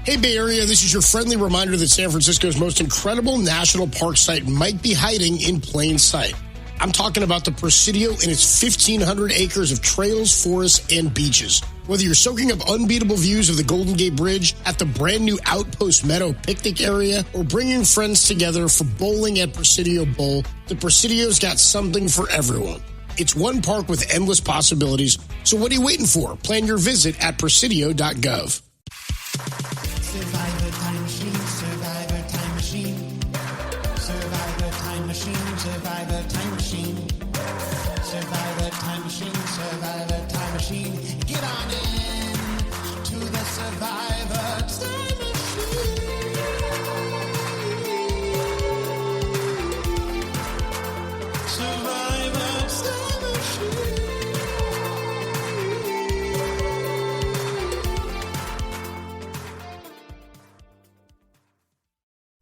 Hey, Bay Area, this is your friendly reminder that San Francisco's most incredible national park site might be hiding in plain sight. I'm talking about the Presidio and its 1,500 acres of trails, forests, and beaches. Whether you're soaking up unbeatable views of the Golden Gate Bridge at the brand new Outpost Meadow picnic area or bringing friends together for bowling at Presidio Bowl, the Presidio's got something for everyone. It's one park with endless possibilities, so what are you waiting for? Plan your visit at presidio.gov. Survivor time machine, survivor time machine. Survivor time machine, survivor time machine. Survivor time machine, survivor time machine. Get on in to the survivor time machine. Survivor time machine.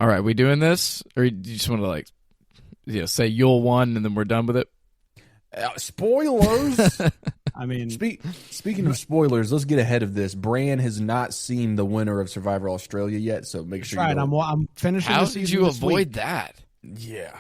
All right, we doing this, or you just want to say Yule won and then we're done with it? Spoilers. I mean, speaking of spoilers, let's get ahead of this. Bran has not seen the winner of Survivor Australia yet, so make sure. Right, you don't. I'm finishing. How the did season you this avoid week. that? Yeah.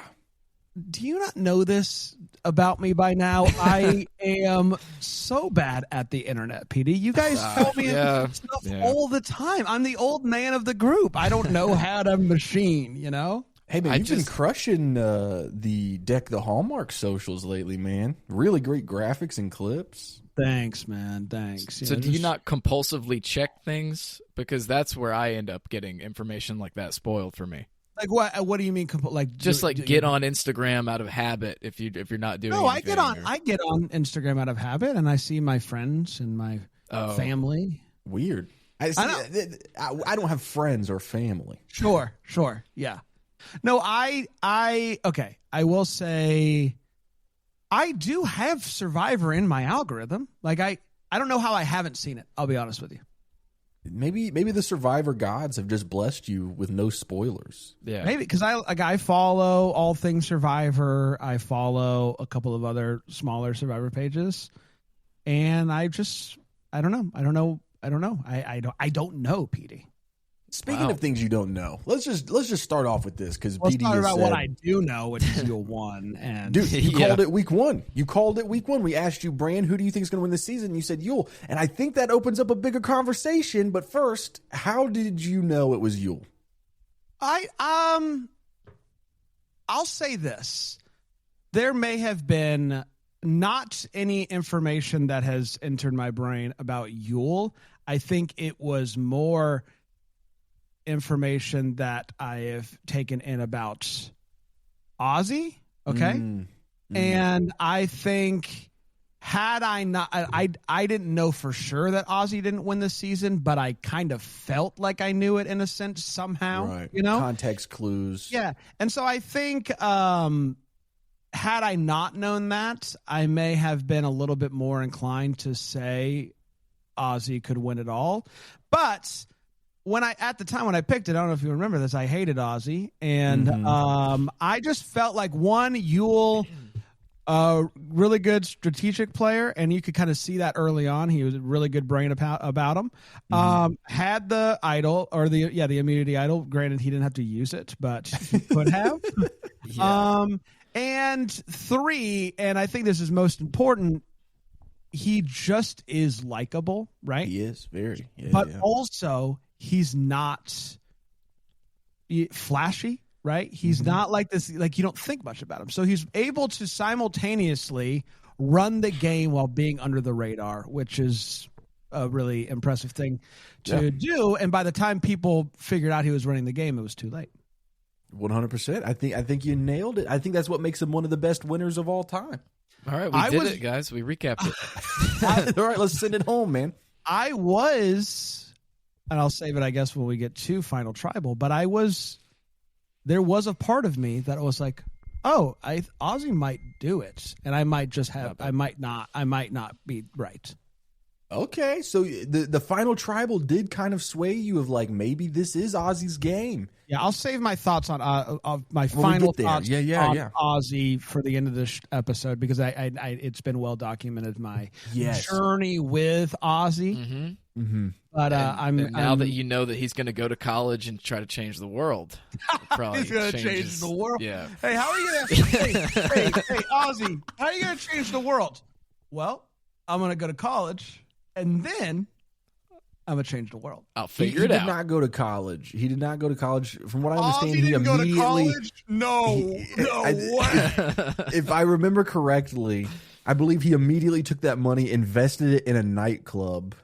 Do you not know this about me by now? I am so bad at the internet, PD. You guys tell me stuff all the time. I'm the old man of the group. I don't know how to machine, you know? Hey, man, you've been crushing the Deck the Hallmark socials lately, man. Really great graphics and clips. Thanks, man. Thanks. So do you not compulsively check things? Because that's where I end up getting information like that spoiled for me. Like what? What do you mean? Get on Instagram out of habit if you're not doing. No, I get on Instagram out of habit, and I see my friends and my family. Weird. I don't have friends or family. Sure, yeah. No, I will say, I do have Survivor in my algorithm. Like I don't know how I haven't seen it. I'll be honest with you. Maybe the Survivor gods have just blessed you with no spoilers. Yeah, maybe because I follow all things Survivor. I follow a couple of other smaller Survivor pages, and I don't know. I don't know, PD. Speaking of things you don't know, let's just start off with this because let's PD talk about said, what I do know, which is Yule won. And dude, you called it week one. We asked you, Bran, who do you think is going to win this season? You said Yule, and I think that opens up a bigger conversation. But first, how did you know it was Yule? I'll say this: there may have been not any information that has entered my brain about Yule. I think it was more information that I have taken in about Ozzy. Okay. And I think had I not, I didn't know for sure that Ozzy didn't win this season, but I kind of felt like I knew it in a sense somehow, right. You know, context clues. Yeah. And so I think, had I not known that, I may have been a little bit more inclined to say Ozzy could win it all. But at the time when I picked it, I don't know if you remember this, I hated Ozzy. And I just felt like Yule, really good strategic player, and you could kind of see that early on. He was a really good brain about him. Had the idol or the immunity idol. Granted, he didn't have to use it, but he could have. And 3, and I think this is most important, he just is likable, right? He is very. Yeah, but also, he's not flashy, right? He's not like this, like you don't think much about him. So he's able to simultaneously run the game while being under the radar, which is a really impressive thing to do. And by the time people figured out he was running the game, it was too late. 100%. I think you nailed it. I think that's what makes him one of the best winners of all time. All right, we did it, guys. We recapped it. All right, let's send it home, man. I was, and I'll save it, I guess, when we get to Final Tribal, but there was a part of me that was like, Ozzy might do it, and I might not be right. Okay, so the Final Tribal did kind of sway you of like, maybe this is Ozzy's game. Yeah, I'll save my thoughts on my final thoughts on Ozzy for the end of this episode because I it's been well documented my journey with Ozzy. But and now that you know that he's going to go to college and try to change the world, probably he's going to change the world. Yeah. Hey, how are you going to? hey, Ozzy, how are you going to change the world? Well, I'm going to go to college, and then I'm going to change the world. I'll figure it out. He did not go to college. He did not go to college. From what I understand, Ozzy didn't immediately go to college? No way. If I remember correctly, I believe he immediately took that money, invested it in a nightclub.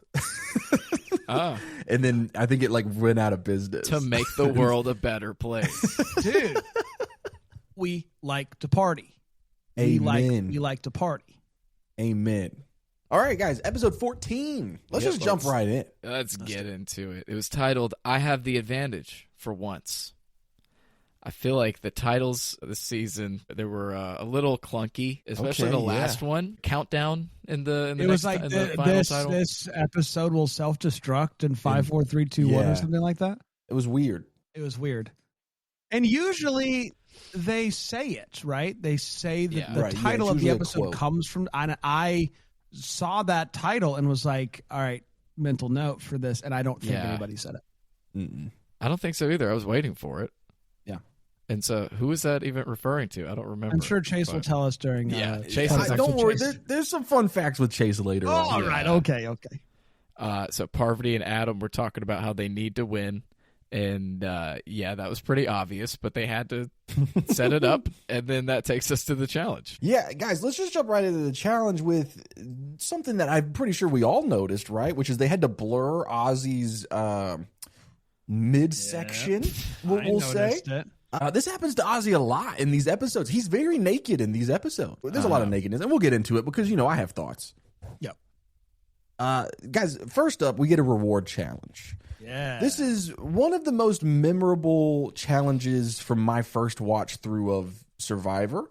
And then I think it went out of business. To make the world a better place. Dude, we like to party. Amen. We like to party. Amen. All right, guys, episode 14. Let's just jump right in. Let's get into it. It was titled, I Have the Advantage for Once. I feel like the titles this season, they were a little clunky, especially the last one. Countdown in the It next, was like in the final title. this episode will self-destruct in 5, 4, 3, 2, 1 or something like that. It was weird. It was weird. And usually they say it, right? They say that the title of the episode comes from, and I saw that title and was like, all right, mental note for this, and I don't think anybody said it. Mm-mm. I don't think so either. I was waiting for it. Yeah. And so who is that even referring to? I don't remember. I'm sure Chase will tell us during Chase is don't worry, there's some fun facts with Chase later on. All right, okay. So Parvati and Adam were talking about how they need to win. And that was pretty obvious, but they had to set it up, and then that takes us to the challenge. Yeah, guys, let's just jump right into the challenge with something that I'm pretty sure we all noticed, right? Which is they had to blur Ozzy's midsection, we'll say. This happens to Ozzy a lot in these episodes. He's very naked in these episodes. There's a lot of nakedness, and we'll get into it because, I have thoughts. Yep. Guys, first up, we get a reward challenge. Yeah. This is one of the most memorable challenges from my first watch through of Survivor.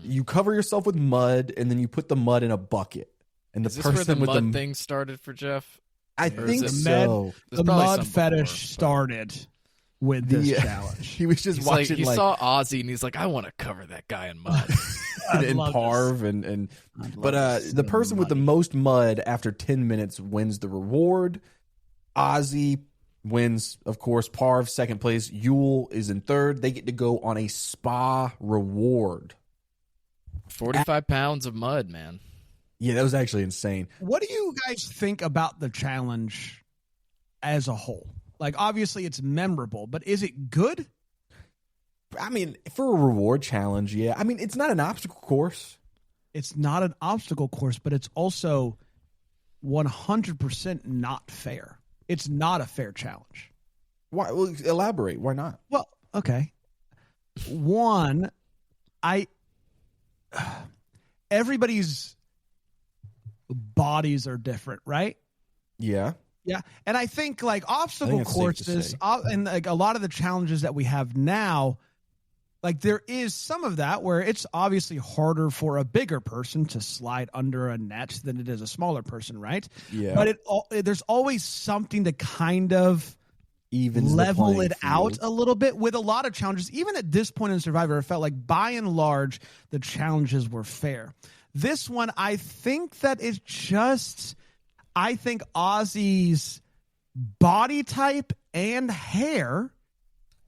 You cover yourself with mud, and then you put the mud in a bucket. And Is this where the mud thing started for Jeff? I think so. The mud fetish started with this challenge. He was just watching. He saw Ozzy, and he's like, "I want to cover that guy in mud." and Parv and the person with the most mud after 10 minutes wins the reward. Ozzy wins, of course. Parv second place. Yule is in third. They get to go on a spa reward. 45 pounds of mud, man. Yeah, that was actually insane. What do you guys think about the challenge as a whole? Obviously it's memorable, but is it good? I mean, for a reward challenge, yeah. I mean, it's not an obstacle course. It's not an obstacle course, but it's also 100% not fair. It's not a fair challenge. Why? Well, elaborate. Why not? Well, okay. One, everybody's bodies are different, right? Yeah. Yeah. And I think obstacle courses and a lot of the challenges that we have now, there is some of that where it's obviously harder for a bigger person to slide under a net than it is a smaller person, right? Yeah. But there's always something to kind of even level it out a little bit with a lot of challenges. Even at this point in Survivor, it felt like by and large the challenges were fair. This one, I think that is just, I think Ozzy's body type and hair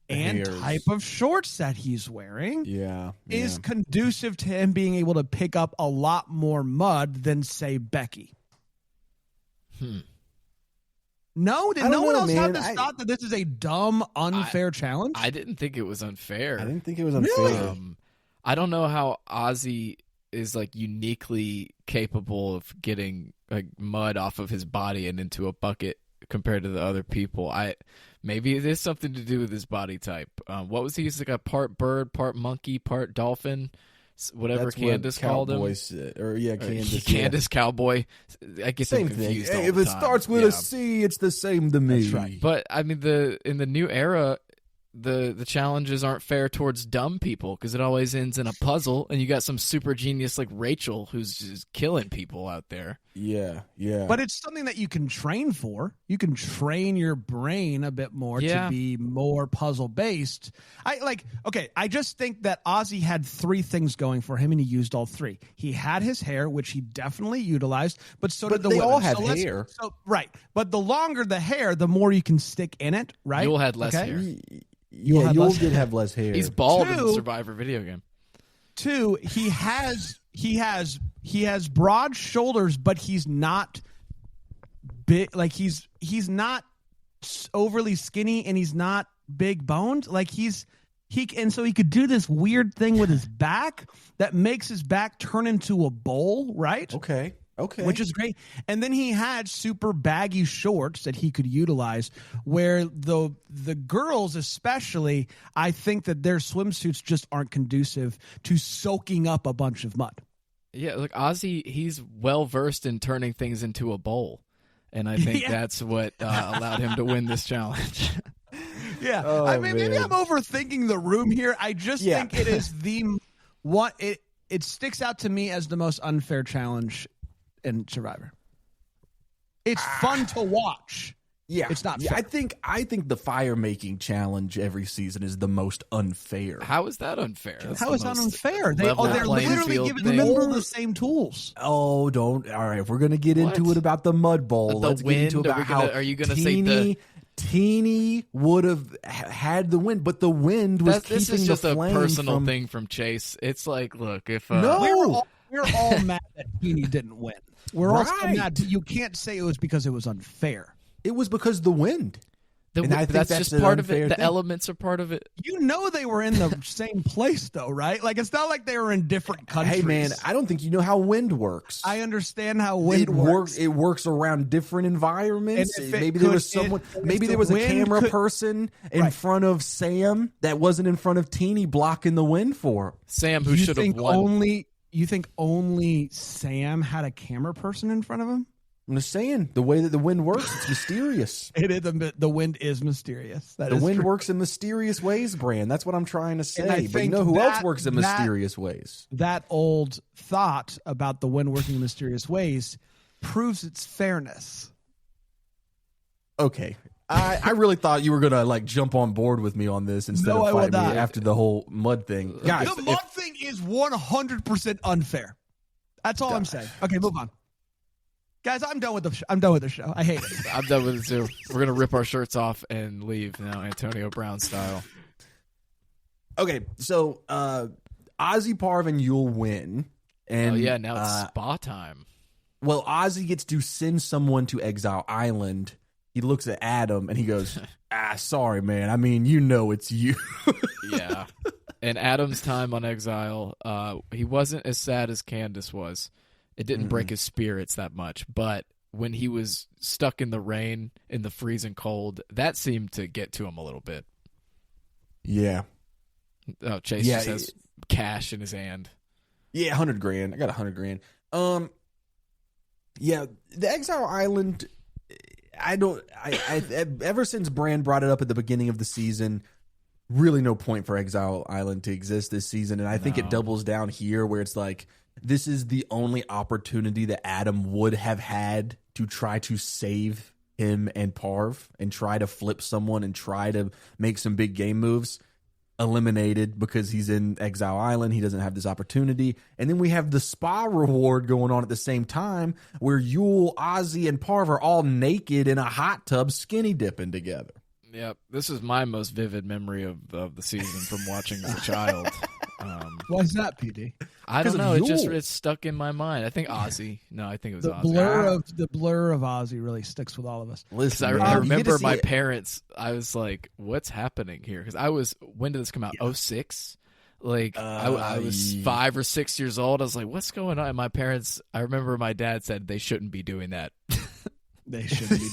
and type of shorts that he's wearing is conducive to him being able to pick up a lot more mud than, say, Becky. No, did no one else have this thought that this is a dumb, unfair challenge? I didn't think it was unfair. I didn't think it was unfair. Really? I don't know how Ozzy is uniquely capable of getting mud off of his body and into a bucket compared to the other people. Maybe it is something to do with his body type. What was he? He's a part bird, part monkey, part dolphin, whatever. That's Candace called him. Candace Cowboy. I get same them confused. Thing. Hey, if it starts with a C, it's the same to me. That's right. But I mean, in the new era, the challenges aren't fair towards dumb people because it always ends in a puzzle, and you got some super genius like Rachel who's just killing people out there. Yeah. But it's something that you can train for. You can train your brain a bit more to be more puzzle based. I just think that Ozzy had 3 things going for him, and he used all 3. He had his hair, which he definitely utilized, but so did the they women. all have hair. Right. But the longer the hair, the more you can stick in it, right? You'll had less hair. Yule did have less hair. He's bald in the Survivor video game. 2, he has broad shoulders, but he's not big. Like he's not overly skinny, and he's not big boned. Like so he could do this weird thing with his back that makes his back turn into a bowl, right? Okay. Which is great. And then he had super baggy shorts that he could utilize, where the girls especially, I think that their swimsuits just aren't conducive to soaking up a bunch of mud. Yeah, like Ozzy, he's well versed in turning things into a bowl. And I think that's what allowed him to win this challenge. Yeah. Oh, I mean, maybe I'm overthinking the room here. I just think it is it sticks out to me as the most unfair challenge in Survivor. It's fun to watch. Yeah, it's not fair. I think the fire making challenge every season is the most unfair. How is that unfair? How is that unfair? They're literally giving all the same tools. Oh, don't. All right, if we're gonna get into it about the mud bowl, let's get into about how are you gonna say Teeny would have had the wind, but the wind was keeping the flame. This is just a personal thing from Chase. It's like, look, if no, we're all mad that Teeny didn't win. We're all mad, but you can't say it was because it was unfair. It was because the wind. That's just part of it. The elements are part of it. You know they were in the same place, though, right? Like, it's not like they were in different countries. Hey, man, I don't think you know how wind works. I understand how wind works. It works around different environments. Maybe there was a camera person in front of Sam that wasn't in front of Teeny blocking the wind for him. Sam, who should have won. You think only Sam had a camera person in front of him? I'm just saying, the way that the wind works, it's mysterious. The wind is mysterious. The wind works in mysterious ways, Bran. That's what I'm trying to say. But you know who else works in mysterious ways? That old thought about the wind working in mysterious ways proves its fairness. Okay. I really thought you were going to jump on board with me on this instead of fighting me after the whole mud thing. Guys, the mud thing is 100% unfair. That's all I'm saying. Okay, move on. Guys, I'm done with the show. I hate it. I'm done with it too. We're gonna rip our shirts off and leave now, Antonio Brown style. Okay, so Ozzy, Parv, and Yule win, and now it's spa time. Well, Ozzy gets to send someone to Exile Island. He looks at Adam and he goes, sorry, man. I mean, it's you. Yeah. And Adam's time on Exile, he wasn't as sad as Candace was. It didn't break his spirits that much, but when he was stuck in the rain, in the freezing cold, that seemed to get to him a little bit. Yeah. Oh, Chase just has cash in his hand. Yeah, $100,000. I got $100,000. Yeah, the Exile Island. I ever since Bran brought it up at the beginning of the season, really no point for Exile Island to exist this season, and I think it doubles down here where it's like, this is the only opportunity that Adam would have had to try to save him and Parv and try to flip someone and try to make some big game moves. Eliminated because he's in Exile Island. He doesn't have this opportunity. And then we have the spa reward going on at the same time where Yule, Ozzy, and Parv are all naked in a hot tub skinny dipping together. Yep. This is my most vivid memory of the season from watching as a child. Why's that, PD? I don't know. It's stuck in my mind. I think Ozzy. No, I think it was Ozzy. The blur of Ozzy really sticks with all of us. Listen, I remember my parents. I was like, "What's happening here?" Because when did this come out? 2006. I was 5 or 6 years old. I was like, "What's going on?" And my parents. I remember my dad said they shouldn't be doing that. They shouldn't be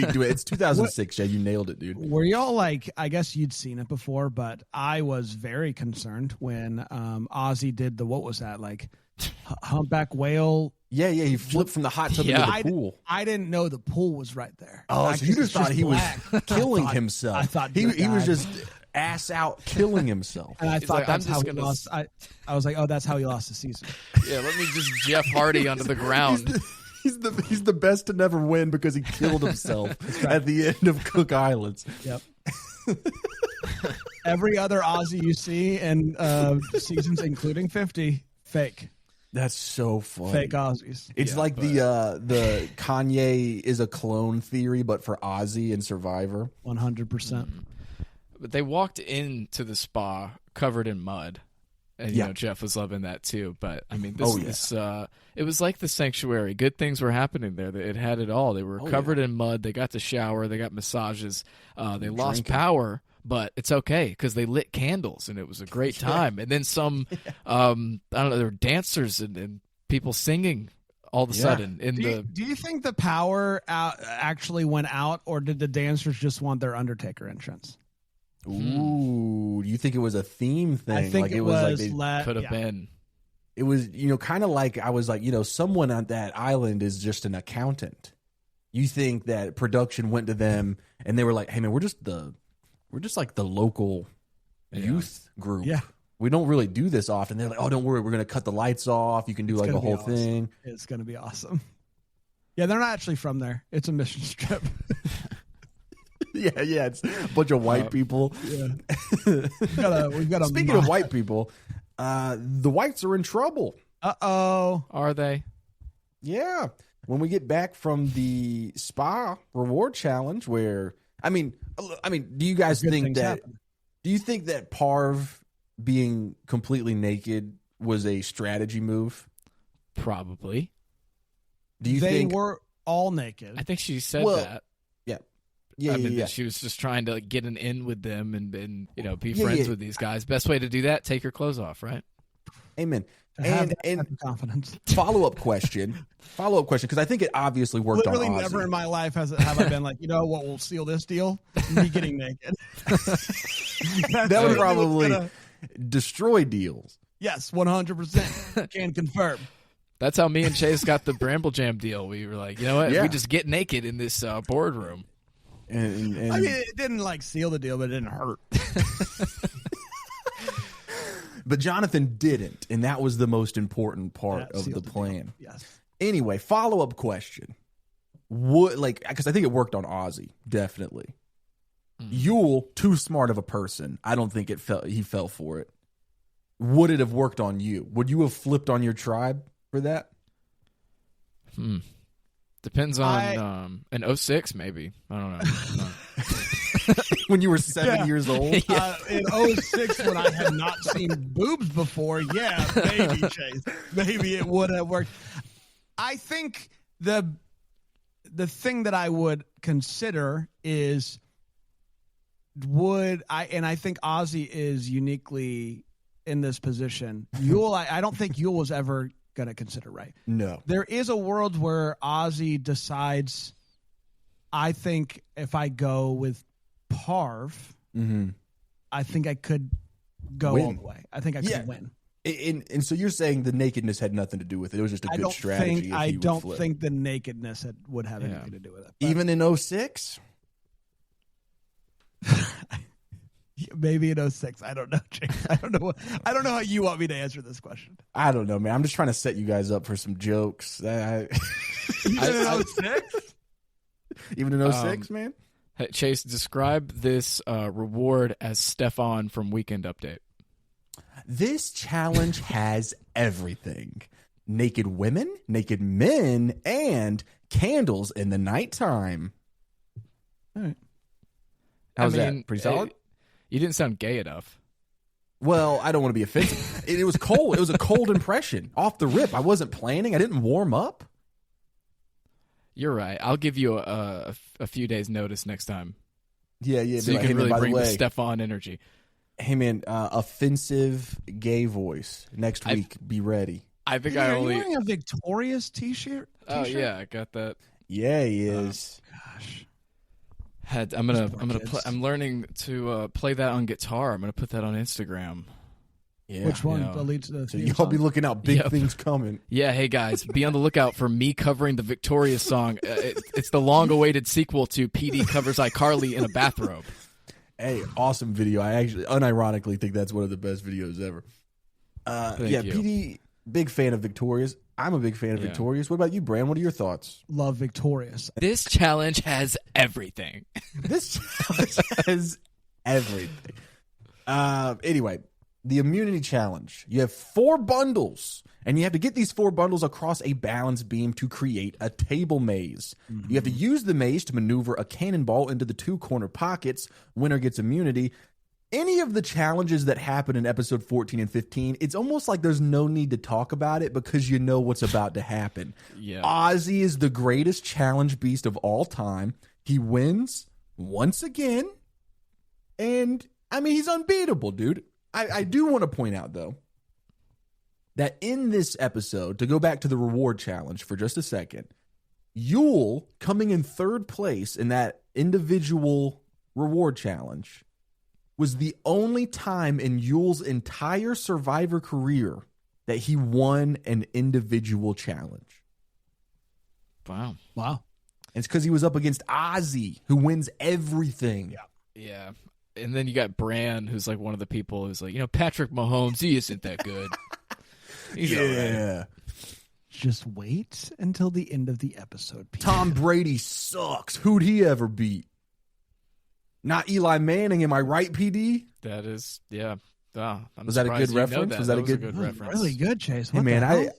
doing it. It's 2006. Yeah, you nailed it, dude. Were y'all I guess you'd seen it before, but I was very concerned when Ozzy did what was that, humpback whale? Yeah, he flipped from the hot tub into the pool. I didn't know the pool was right there. Oh, so you just thought he was killing himself. I thought he was just ass out killing himself. And I He's thought like, that's I'm how just he gonna lost. I was like, oh, that's how he lost the season. Yeah, let me just Jeff Hardy onto the ground. He's the best to never win because he killed himself at the end of Cook Islands. Yep. Every other Ozzy you see in seasons, including 50, fake. That's so funny. Fake Ozzy's. It's like the Kanye is a clone theory, but for Ozzy and Survivor. 100%. But they walked into the spa covered in mud. And, you know, Jeff was loving that too. But, I mean, it was like the sanctuary. Good things were happening there. It had it all. They were covered in mud. They got to shower. They got massages. They lost power, but it's okay because they lit candles, and it was a great time. And then some, I don't know, there were dancers and people singing all of a sudden. Do you think the power actually went out, or did the dancers just want their Undertaker entrance? Ooh, do you think it was a theme thing? I think like it was could have been. It was, kind of like I was like, someone on that island is just an accountant. You think that production went to them and they were like, "Hey man, we're just like the local youth group. Yeah. We don't really do this often." They're like, "Oh, don't worry, we're gonna cut the lights off. You can do like a whole thing." It's gonna be awesome. Yeah, they're not actually from there. It's a mission trip. Yeah, it's a bunch of white people. Yeah. We've got a Speaking of white people, the whites are in trouble. Uh-oh. Are they? Yeah. When we get back from the spa reward challenge where I mean, do you guys think that do you think that Parv being completely naked was a strategy move? Probably. Do you they think were all naked? I think she said that. Yeah. That she was just trying to get an in with them and be friends with these guys. Best way to do that, take your clothes off, right? Amen. And confidence. Follow-up question, because I think it obviously worked Literally on Ozzy. never in my life have I been like, you know what will seal this deal? Me getting naked. That would probably destroy deals. Yes, 100%. Can confirm. That's how me and Chase got the Bramble Jam deal. We were like, you know what? Yeah. We just get naked in this boardroom. And I mean, it didn't seal the deal, but it didn't hurt. But Jonathan didn't, and that was the most important part of the plan. Yes. Anyway, follow-up question. Because I think it worked on Ozzy, definitely. Yule, too smart of a person. I don't think he fell for it. Would it have worked on you? Would you have flipped on your tribe for that? Depends on in 06 maybe. I don't know. When you were 7 years old? In 06 when I had not seen boobs before, maybe, Chase. Maybe it would have worked. I think the thing that I would consider is I think Ozzy is uniquely in this position. Yule, I don't think Yule was ever going to consider right. No. There is a world where Ozzy decides, I think if I go with Parv, I think I could go all the way. I think I could win. And so you're saying the nakedness had nothing to do with it. It was just a good strategy. I don't think the nakedness would have anything to do with it. But even in 06? Maybe in 06. I don't know, James. I don't know how you want me to answer this question. I don't know, man. I'm just trying to set you guys up for some jokes. Even in 06? Even in 06, man? Hey, Chase, describe this reward as Stefan from Weekend Update. This challenge has everything. Naked women, naked men, and candles in the nighttime. All right. How's that? Pretty solid? You didn't sound gay enough. Well, I don't want to be offensive. It was cold. It was a cold impression. Off the rip. I wasn't planning. I didn't warm up. You're right. I'll give you a few days' notice next time. Yeah. So you can really bring the Stefan energy. Hey, man, offensive gay voice. Next week, be ready. I think Are you wearing a Victorious t-shirt? Oh, yeah, I got that. Yeah, he is. Gosh. I'm learning to play that on guitar. I'm gonna put that on Instagram. Yeah. Which one? So y'all be looking out big things coming. Yeah, hey guys, be on the lookout for me covering the Victorious song. It's the long-awaited sequel to PD covers iCarly in a bathrobe. Hey, awesome video. I actually unironically think that's one of the best videos ever. Thank you. PD, big fan of Victorious. I'm a big fan of Victorious. What about you, Bran? What are your thoughts? Love Victorious. This challenge has everything. This challenge has everything. Anyway, the immunity challenge. You have 4 bundles, and you have to get these 4 bundles across a balance beam to create a table maze. Mm-hmm. You have to use the maze to maneuver a cannonball into the 2 corner pockets. Winner gets immunity. Any of the challenges that happen in episode 14 and 15, it's almost like there's no need to talk about it because you know what's about to happen. Yeah. Ozzy is the greatest challenge beast of all time. He wins once again, and I mean, he's unbeatable, dude. I do want to point out, though, that in this episode, to go back to the reward challenge for just a second, Yule coming in 3rd place in that individual reward challenge was the only time in Yule's entire Survivor career that he won an individual challenge. Wow. Wow. And it's because he was up against Ozzy, who wins everything. Yeah. And then you got Bran, who's like one of the people who's like, Patrick Mahomes, he isn't that good. He's all right. Just wait until the end of the episode, Pete. Tom Brady sucks. Who'd he ever beat? Not Eli Manning, am I right, PD? That is, yeah. I'm was that a good reference? Was that a good reference? Really good, Chase. Hey, What man, the hell?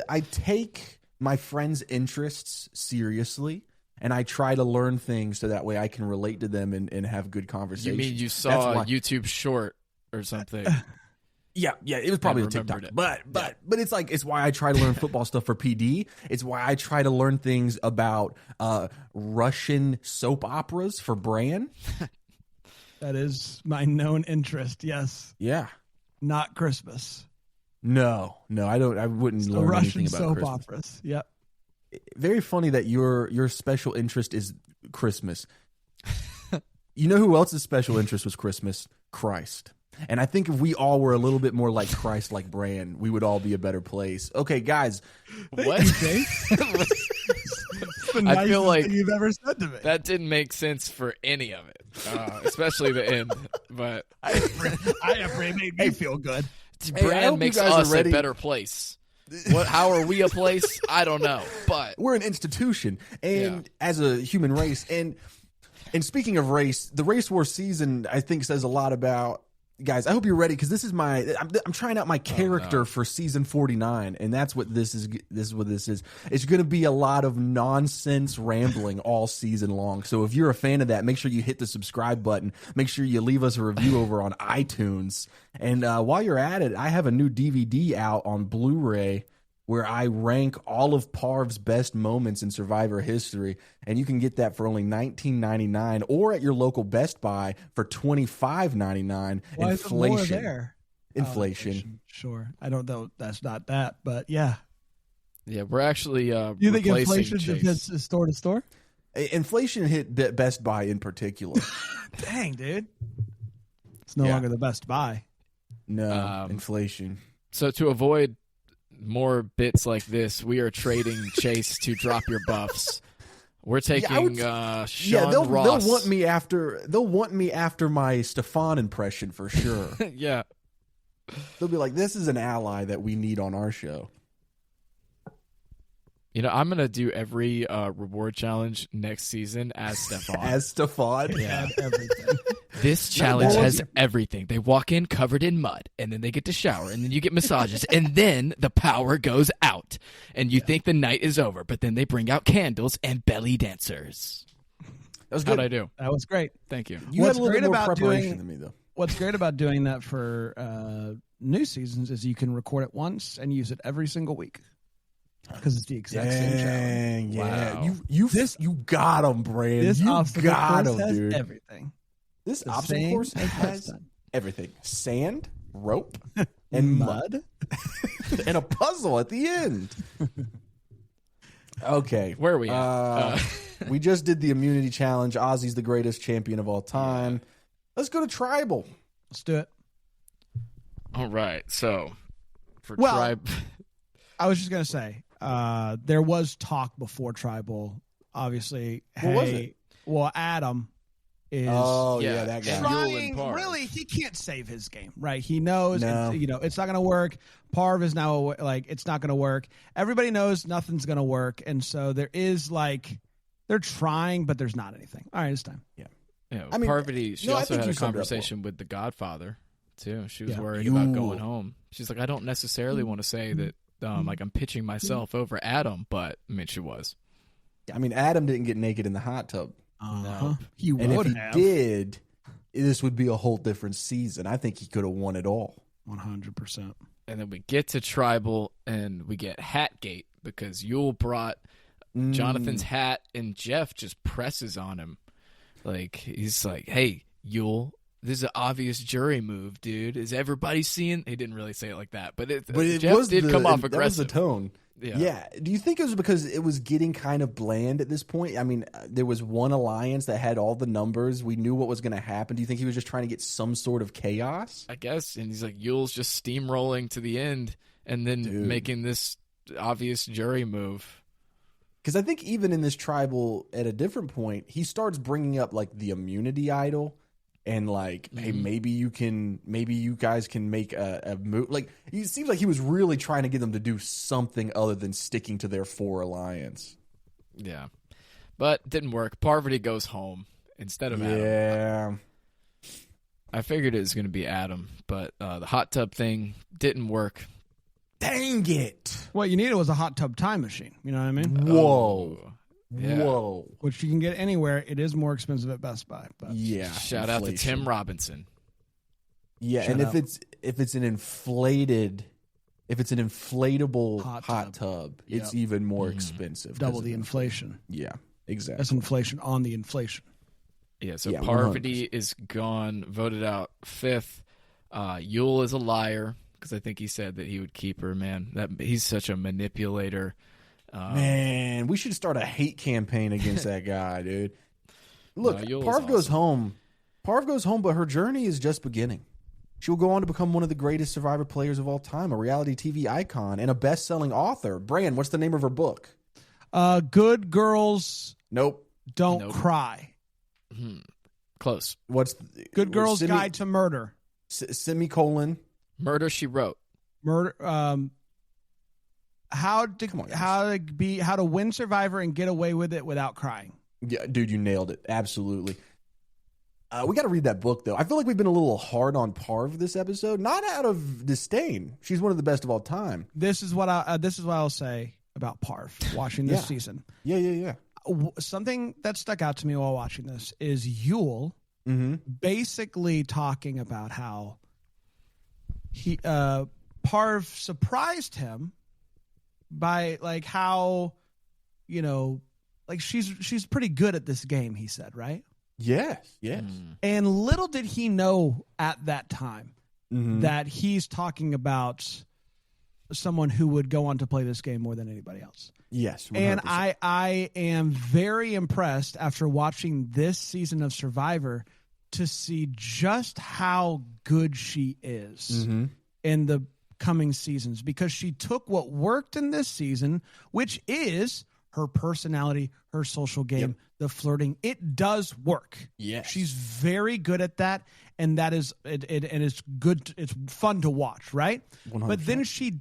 I take my friends' interests seriously, and I try to learn things so that way I can relate to them and have good conversations. You mean you saw a YouTube short or something? Yeah, it was probably a TikTok. But it's why I try to learn football stuff for PD. It's why I try to learn things about Russian soap operas for Bran. That is my known interest. Yes. Yeah. Not Christmas. No, I don't. I wouldn't So learn Russian anything about soap Christmas. operas. Yep. Very funny that your special interest is Christmas. You know who else's special interest was Christmas? Christ. And I think if we all were a little bit more like Christ, like Bran, we would all be a better place. Okay, guys. What? I feel like thing you've ever said to me. that didn't make sense for any of it, especially the end. But I made me feel good. I Bran hope makes you guys are us a ready. better place. How are we a place? I don't know, but We're an institution, and as a human race, and speaking of race, the race war season I think says a lot about. Guys, I hope you're ready because this is I'm trying out my character for season 49, and that's what this is. This is what this is. It's going to be a lot of nonsense rambling all season long. So if you're a fan of that, make sure you hit the subscribe button. Make sure you leave us a review over on iTunes. And while you're at it, I have a new DVD out on Blu-ray where I rank all of Parv's best moments in Survivor history, and you can get that for only $19.99 or at your local Best Buy for $25.99. Why is it more Inflation. there? Inflation. Sure. I don't know. That's not that, but yeah. yeah, we're actually You think replacing inflation Chase. is store to store? Inflation hit Best Buy in particular. Dang, dude. It's no Yeah. longer the Best Buy. No, inflation. So to avoid more bits like this, we are trading Chase to drop your buffs. We're taking Sean they'll Ross. want me after my Stefan impression for sure. Yeah. They'll be like, "This is an ally that we need on our show." I'm going to do every reward challenge next season as Stefan. As Stefan, Yeah. Everything. This challenge has everything. They walk in covered in mud, and then they get to shower, and then you get massages, and then the power goes out, and you think the night is over, but then they bring out candles and belly dancers. that was good. How'd I do? That was great. Thank you. You What's had a little great bit more about preparation doing- than me, though. What's great about doing that for new seasons is you can record it once and use it every single week because it's the exact same challenge. Dang, yeah. Wow. You got him, Brand. This you obstacle got course him, has dude. everything. This The obstacle same course as last has time. everything: sand, rope, and mud, and a puzzle at the end. Okay, Where are we at? we just did the immunity challenge. Ozzy's the greatest champion of all time. Let's go to tribal. Let's do it. All right. So, for Well- tribe, I was just gonna say, there was talk before tribal. Obviously, What was it? Well, Adam is that guy. trying. Parv. Really, he can't save his game, right? He knows, No. it's not going to work. Parv is now like, it's not going to work. Everybody knows nothing's going to work, and so there is like, they're trying, but there's not anything. All right, it's time. Yeah, I mean, Parvati, she no, I also think had you a summed it up conversation with the Godfather, too. She was Yeah. worried about going home. She's like, I don't necessarily want to say that like I'm pitching myself over Adam, but I mean, she was. I mean, Adam didn't get naked in the hot tub. Uh-huh. He And would if he have. did, this would be a whole different season. I think he could have won it all. 100%. And then we get to Tribal, and we get Hatgate because Yule brought Jonathan's hat, and Jeff just presses on him. Like, he's like, hey, Yule, this is an obvious jury move, dude. Is everybody seeing? He didn't really say it like that, but It Jeff was did come off That was the aggressive. tone. Yeah. Do you think it was because it was getting kind of bland at this point? I mean, there was one alliance that had all the numbers. We knew what was going to happen. Do you think he was just trying to get some sort of chaos? I guess. And he's like, Yule's just steamrolling to the end and then making this obvious jury move. Because I think even in this Tribal, at a different point, he starts bringing up like the immunity idol. And like, hey, maybe you guys can make a move. Like, it seems like he was really trying to get them to do something other than sticking to their 4 alliance. Yeah. But it didn't work. Parvati goes home instead of Adam. Yeah. I figured it was going to be Adam, but the hot tub thing didn't work. Dang it. What you needed was a hot tub time machine. You know what I mean? Whoa. Yeah. Whoa. Which you can get anywhere. It is more expensive at Best Buy. But Yeah. Shout out to inflation. Tim Robinson. Yeah, Shout and out. if it's an inflatable Hot hot tub. tub, it's even more expensive. 'cause double of the inflation. Yeah, exactly. That's inflation on the inflation. Yeah, so Yeah, Parvati is gone, voted out 5th. Yule is a liar because I think he said that he would keep her, man. He's such a manipulator. Man, we should start a hate campaign against that guy, dude. Look, Yule's Parv goes awesome. home. Parv goes home, but her journey is just beginning. She will go on to become one of the greatest Survivor players of all time, a reality TV icon, and a best-selling author. Bran, what's the name of her book? Good girls Nope. don't Nope. cry. Close. What's Good girls guide to murder. semicolon? Murder, She Wrote. Murder. How to Come on, guys. how to win Survivor and get away with it without crying. Yeah, dude, you nailed it. Absolutely. We got to read that book, though. I feel like we've been a little hard on Parv this episode, not out of disdain. She's one of the best of all time. This is what I'll say about Parv watching this Yeah. season. Yeah. Something that stuck out to me while watching this is Yule basically talking about how he Parv surprised him by like how, like she's pretty good at this game, he said, right? Yes. And little did he know at that time that he's talking about someone who would go on to play this game more than anybody else. Yes. 100%. And I am very impressed after watching this season of Survivor to see just how good she is in the coming seasons, because she took what worked in this season, which is her personality, her social game, the flirting. It does work. Yes. She's very good at that, and that is it and it's good. It's fun to watch, right? 100%. But then she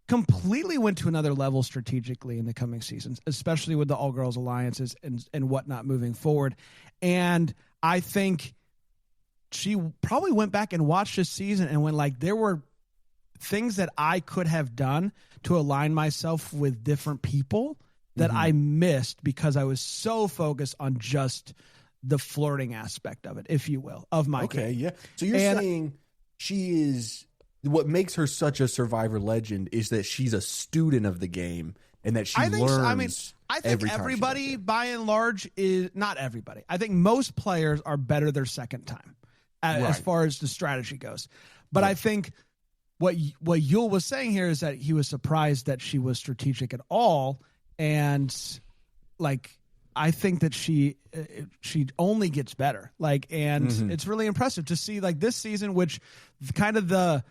completely went to another level strategically in the coming seasons, especially with the all girls alliances and whatnot moving forward. And I think she probably went back and watched this season and went like, there were things that I could have done to align myself with different people that I missed because I was so focused on just the flirting aspect of it, if you will, of my game. Yeah. So you're saying she is, what makes her such a Survivor legend is that she's a student of the game and that she learns. I think every time she everybody, does it. by and large, is not everybody. I think most players are better their second time, as Right. far as the strategy goes. But I think what Yule was saying here is that he was surprised that she was strategic at all, and like I think that she only gets better. Like, and it's really impressive to see like this season, which kind of the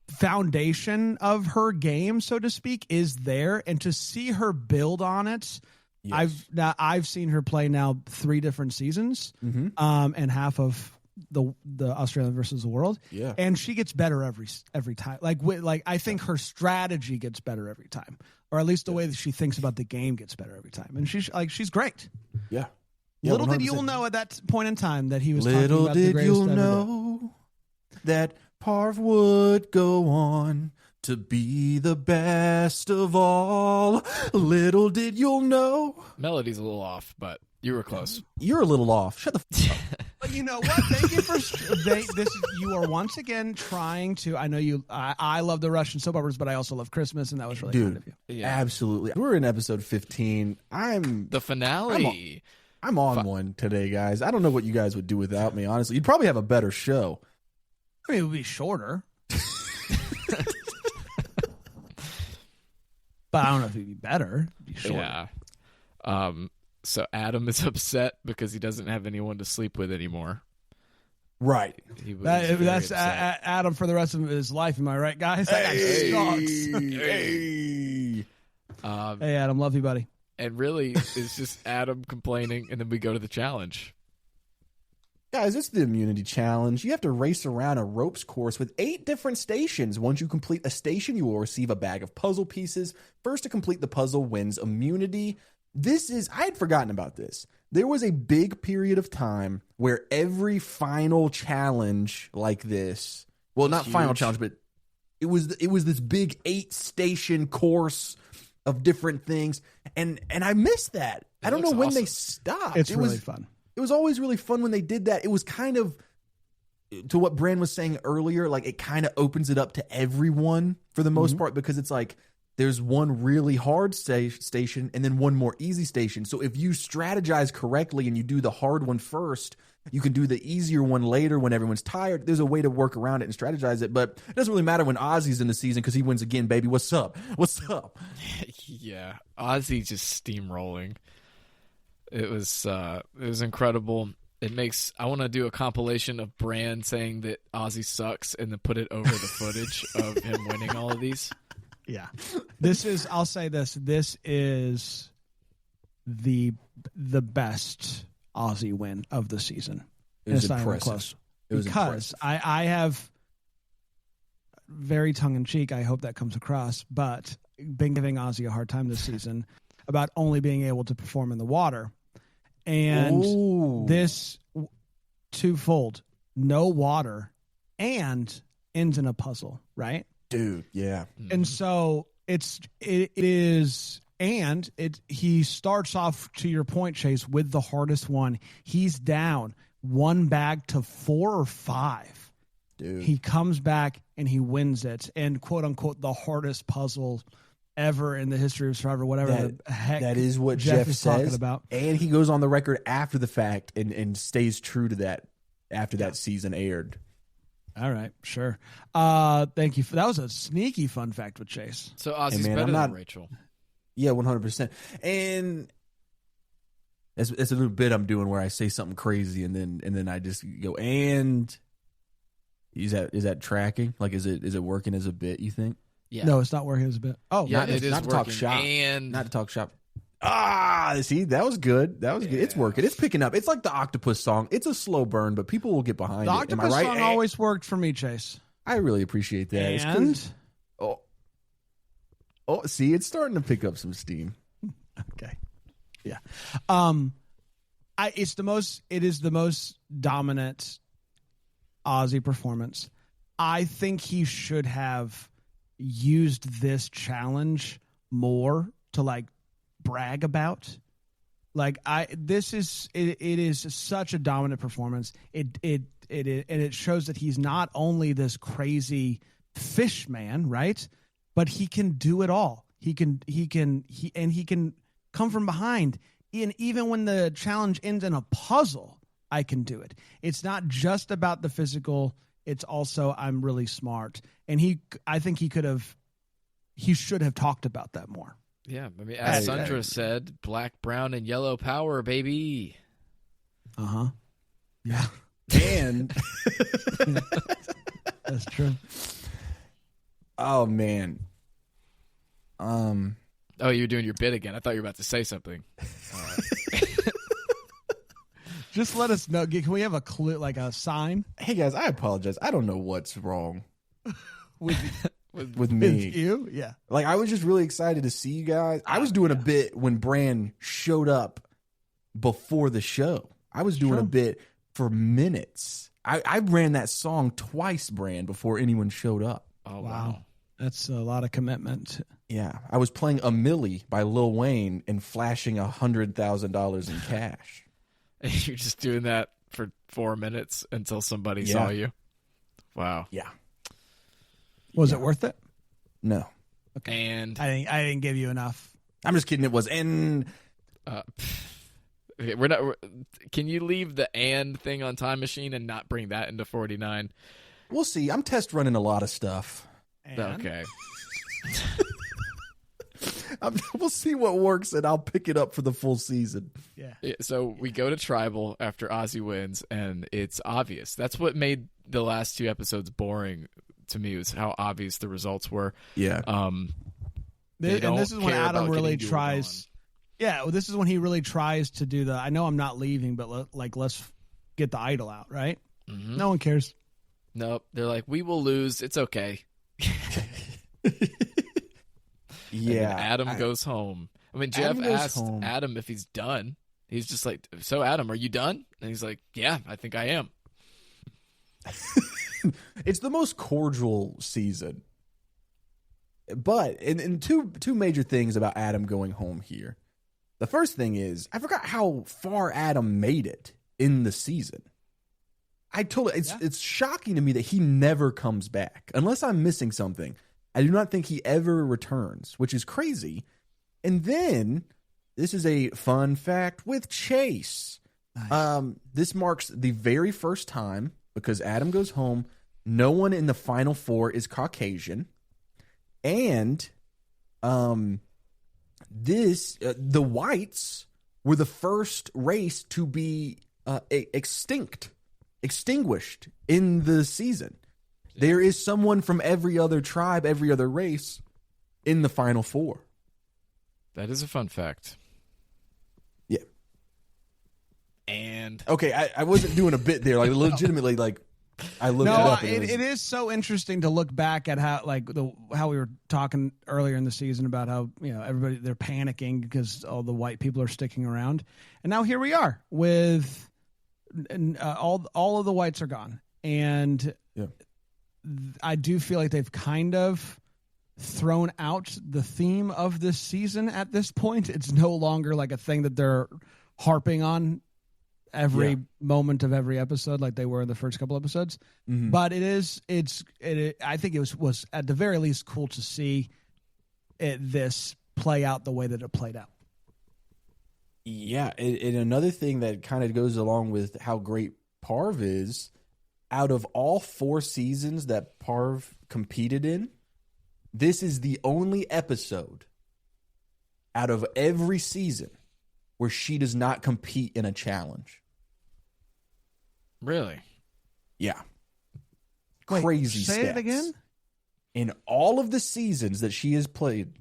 foundation of her game, so to speak, is there, and to see her build on it Yes. I've seen her play now 3 different seasons, Mhm. And half of the Australian versus the world. Yeah. And she gets better every time. Like I think her strategy gets better every time, or at least the way that she thinks about the game gets better every time. And she's great. Yeah. Little did 100%. Yule know at that point in time that he was talking Little about the did greatest you ever do. know that Parv would go on to be the best of all. Little did you know. Melody's a little off, but you were close. You're a little off. Shut the f up. But you know what? Thank you for you are once again trying to. I know you. I love the Russian soap operas, but I also love Christmas, and that was really kind of you. Yeah. Absolutely. We're in episode 15. The finale. I'm on one today, guys. I don't know what you guys would do without me, honestly. You'd probably have a better show. I mean, it would be shorter. But I don't know if it'd be better. It'd be shorter. Yeah. So Adam is upset because he doesn't have anyone to sleep with anymore. Right. He was That's very upset. Adam for the rest of his life. Am I right, guys? That guy sucks. Hey. Hey, Adam, love you, buddy. And really, it's just Adam complaining, and then we go to the challenge. Guys, it's the immunity challenge. You have to race around a ropes course with 8 different stations. Once you complete a station, you will receive a bag of puzzle pieces. First to complete the puzzle wins immunity. I had forgotten about this. There was a big period of time where every final challenge like this, well, not final challenge, but it was this big 8-station course of different things. And I missed that. I don't know when they stopped. It's really fun. It was always really fun when they did that. It was kind of, to what Bran was saying earlier, like it kind of opens it up to everyone for the most part, because it's like there's one really hard station and then one more easy station. So if you strategize correctly and you do the hard one first, you can do the easier one later when everyone's tired. There's a way to work around it and strategize it, but it doesn't really matter when Ozzy's in the season because he wins again, baby. What's up? What's up? Yeah, Ozzy just steamrolling. It was incredible. I want to do a compilation of Bran saying that Ozzy sucks and then put it over the footage of him winning all of these. Yeah. I'll say this is the best Ozzy win of the season. It was It's not even impressive. close. It was Because impressive. I have, very tongue-in-cheek, I hope that comes across, but been giving Ozzy a hard time this season about only being able to perform in the water. And Ooh. this twofold, no water and ends in a puzzle, right? Dude, yeah. And so he starts off, to your point, Chase, with the hardest one. He's down 1 bag to 4 or 5. Dude. He comes back and he wins it, and quote unquote the hardest puzzle ever in the history of Survivor, whatever the heck that is what Jeff Jeff is says. talking about. And he goes on the record after the fact and stays true to that after that season aired. All right, sure. Thank you. That was a sneaky fun fact with Chase. So Ozzy's man, better I'm not- than Rachel. Yeah, 100%. And it's a little bit I'm doing where I say something crazy and then I just go, and is that tracking? Like is it working as a bit, you think? Yeah. No, it's not working as a bit. Oh, Yeah, not it is not to talk working. shop. And Not to talk shop. See, that was good. That was good. It's working. It's picking up. It's like the Octopus song. It's a slow burn, but people will get behind the it. Am I Octopus right? song always worked for me, Chase. I really appreciate that. It's 'cause- And see, it's starting to pick up some steam. okay, yeah. It is the most dominant Ozzy performance. I think he should have used this challenge more to like brag about. It is such a dominant performance. It shows that he's not only this crazy fish man, right? But he can do it all. He can come from behind. And even when the challenge ends in a puzzle, I can do it. It's not just about the physical. It's also I'm really smart. And I think he should have talked about that more. yeah, I mean, as Sandra said, black, brown, and yellow power, baby. Uh-huh. Yeah. And That's true. oh man, Oh, you're doing your bit again. I thought you were about to say something. Just let us know. Can we have a clue, like a sign? Hey guys, I apologize. I don't know what's wrong With with me. you? Yeah. Like, I was just really excited to see you guys. I was doing a bit when Bran showed up before the show. I was doing a bit for minutes. I ran that song twice, Bran, before anyone showed up. Oh, wow. That's a lot of commitment. Yeah. I was playing A Milli by Lil Wayne and flashing $100,000 in cash. You're just doing that for 4 minutes until somebody saw you? Wow. Yeah. Was it worth it? No. Okay. And I didn't give you enough. I'm just kidding. It was. And okay, we're not. Can you leave the "and" thing on Time Machine and not bring that into 49? we'll see. I'm test running a lot of stuff. And Okay. We'll see what works, and I'll pick it up for the full season. Yeah. Yeah, so we go to Tribal after Ozzy wins, and it's obvious. That's what made the last 2 episodes boring to me, was how obvious the results were. Yeah. They don't this is when care Adam about really getting Yul tries. Yeah, well, this is when he really tries to do the. I know I'm not leaving, but let's get the idol out, right? Mm-hmm. No one cares. Nope. They're like, we will lose. It's okay. Yeah. Adam goes home. I mean, Jeff Adam goes asked home. Adam if he's done. He's just like, so Adam, are you done? And he's like, yeah, I think I am. It's the most cordial season. But and two major things about Adam going home here. The first thing is, I forgot how far Adam made it in the season. It's shocking to me that he never comes back. Unless I'm missing something, I do not think he ever returns, which is crazy. And then, this is a fun fact with Chase. Nice. This marks the very first time, because Adam goes home, no one in the Final Four is Caucasian. And the whites were the first race to be extinguished in the season. Yeah. There is someone from every other tribe, every other race in the Final Four. That is a fun fact. Yeah. And okay, I wasn't doing a bit there. Like, legitimately, like, I looked it up. And it is so interesting to look back at how, like, how we were talking earlier in the season about how, you know, everybody, they're panicking because all the white people are sticking around, and now here we are with all of the whites are gone, and yeah. I do feel like they've kind of thrown out the theme of this season at this point. It's no longer like a thing that they're harping on every moment of every episode like they were in the first couple episodes. Mm-hmm. But I think it was at the very least cool to see this play out the way that it played out. Yeah, and another thing that kind of goes along with how great Parv is, out of all 4 seasons that Parv competed in, this is the only episode out of every season where she does not compete in a challenge. Really? Yeah. Wait, crazy say stats. It again? In all of the seasons that she has played,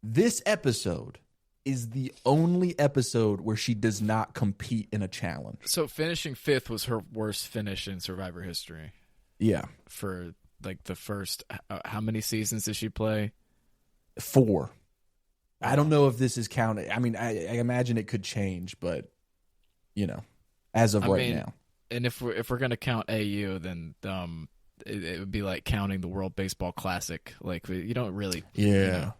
this episode is the only episode where she does not compete in a challenge. So finishing 5th was her worst finish in Survivor history. Yeah. For like the first, how many seasons did she play? 4. I don't know if this is counted. I mean, I imagine it could change, but, you know, as of right now. And if we're gonna count AU, then it would be like counting the World Baseball Classic. Like, you don't really. Yeah. You know.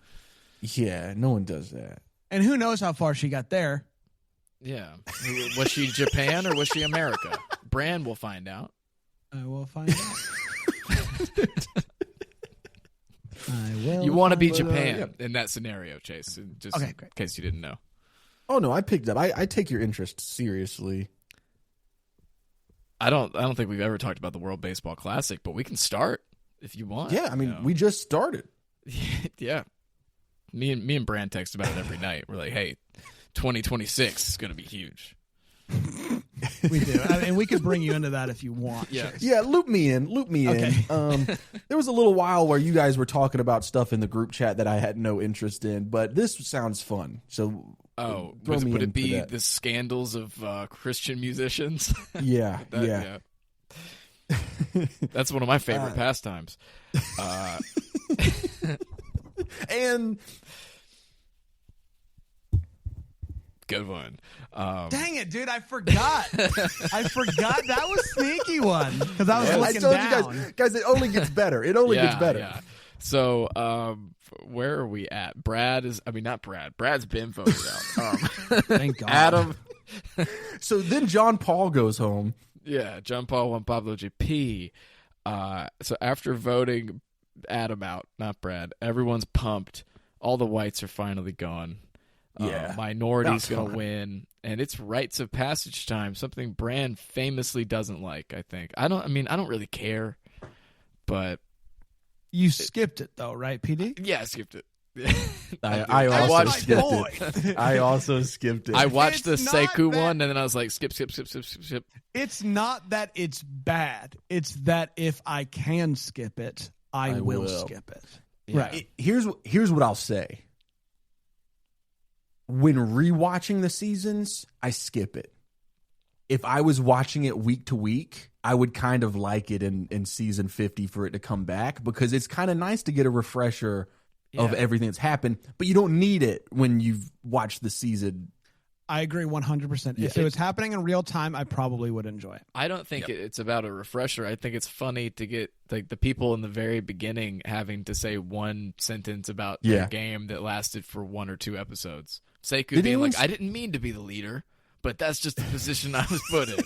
Yeah. No one does that. And who knows how far she got there? Yeah. Was she Japan or was she America? Bran will find out. I will find out. You want to be Japan in that scenario, Chase, just okay, in great. case you didn't know. Oh, no, I picked up. I take your interest seriously. I don't think we've ever talked about the World Baseball Classic, but we can start if you want. Yeah, I mean, we just started. Yeah. Me and Bran text about it every night. We're like, hey, 2026 is going to be huge. We do. And we could bring you into that if you want. Yeah. Chase. Yeah, loop me in. Okay. There was a little while where you guys were talking about stuff in the group chat that I had no interest in, but this sounds fun. So throw me would in it be for that. the scandals of Christian musicians? Yeah, That- yeah. That's one of my favorite pastimes. And Good one. Dang it, dude! I forgot. I forgot that was sneaky one because I was I looking told down. you guys, it only gets better. It only gets better. Yeah. So, where are we at? Not Brad. Brad's been voted out. Thank God. Adam. So then John Paul goes home. Yeah, John Paul won Pablo GP. So after voting Adam out, not Brad, everyone's pumped. All the whites are finally gone. Yeah. Minority's That's going to fine. win. And it's rites of passage time, something Brand famously doesn't like, I think. I don't really care. But, You skipped it though, right, PD? yeah, I skipped it. I I also watched skipped it. I also skipped it. I watched the It's not Sekou that- one, and then I was like, skip. It's not that it's bad. It's that if I can skip it, I will will. skip it. Yeah. Right. Here's what I'll say. When rewatching the seasons, I skip it. If I was watching it week to week, I would kind of like it in season 50 for it to come back because it's kind of nice to get a refresher of Yeah. everything that's happened, but you don't need it when you've watched the season. I agree 100%. If it was happening in real time, I probably would enjoy it. I don't think it's about a refresher. I think it's funny to get like the people in the very beginning having to say one sentence about their Yeah. game that lasted for 1 or 2 episodes. Sekou Did being anyone like, I didn't mean to be the leader, but that's just the position I was put in.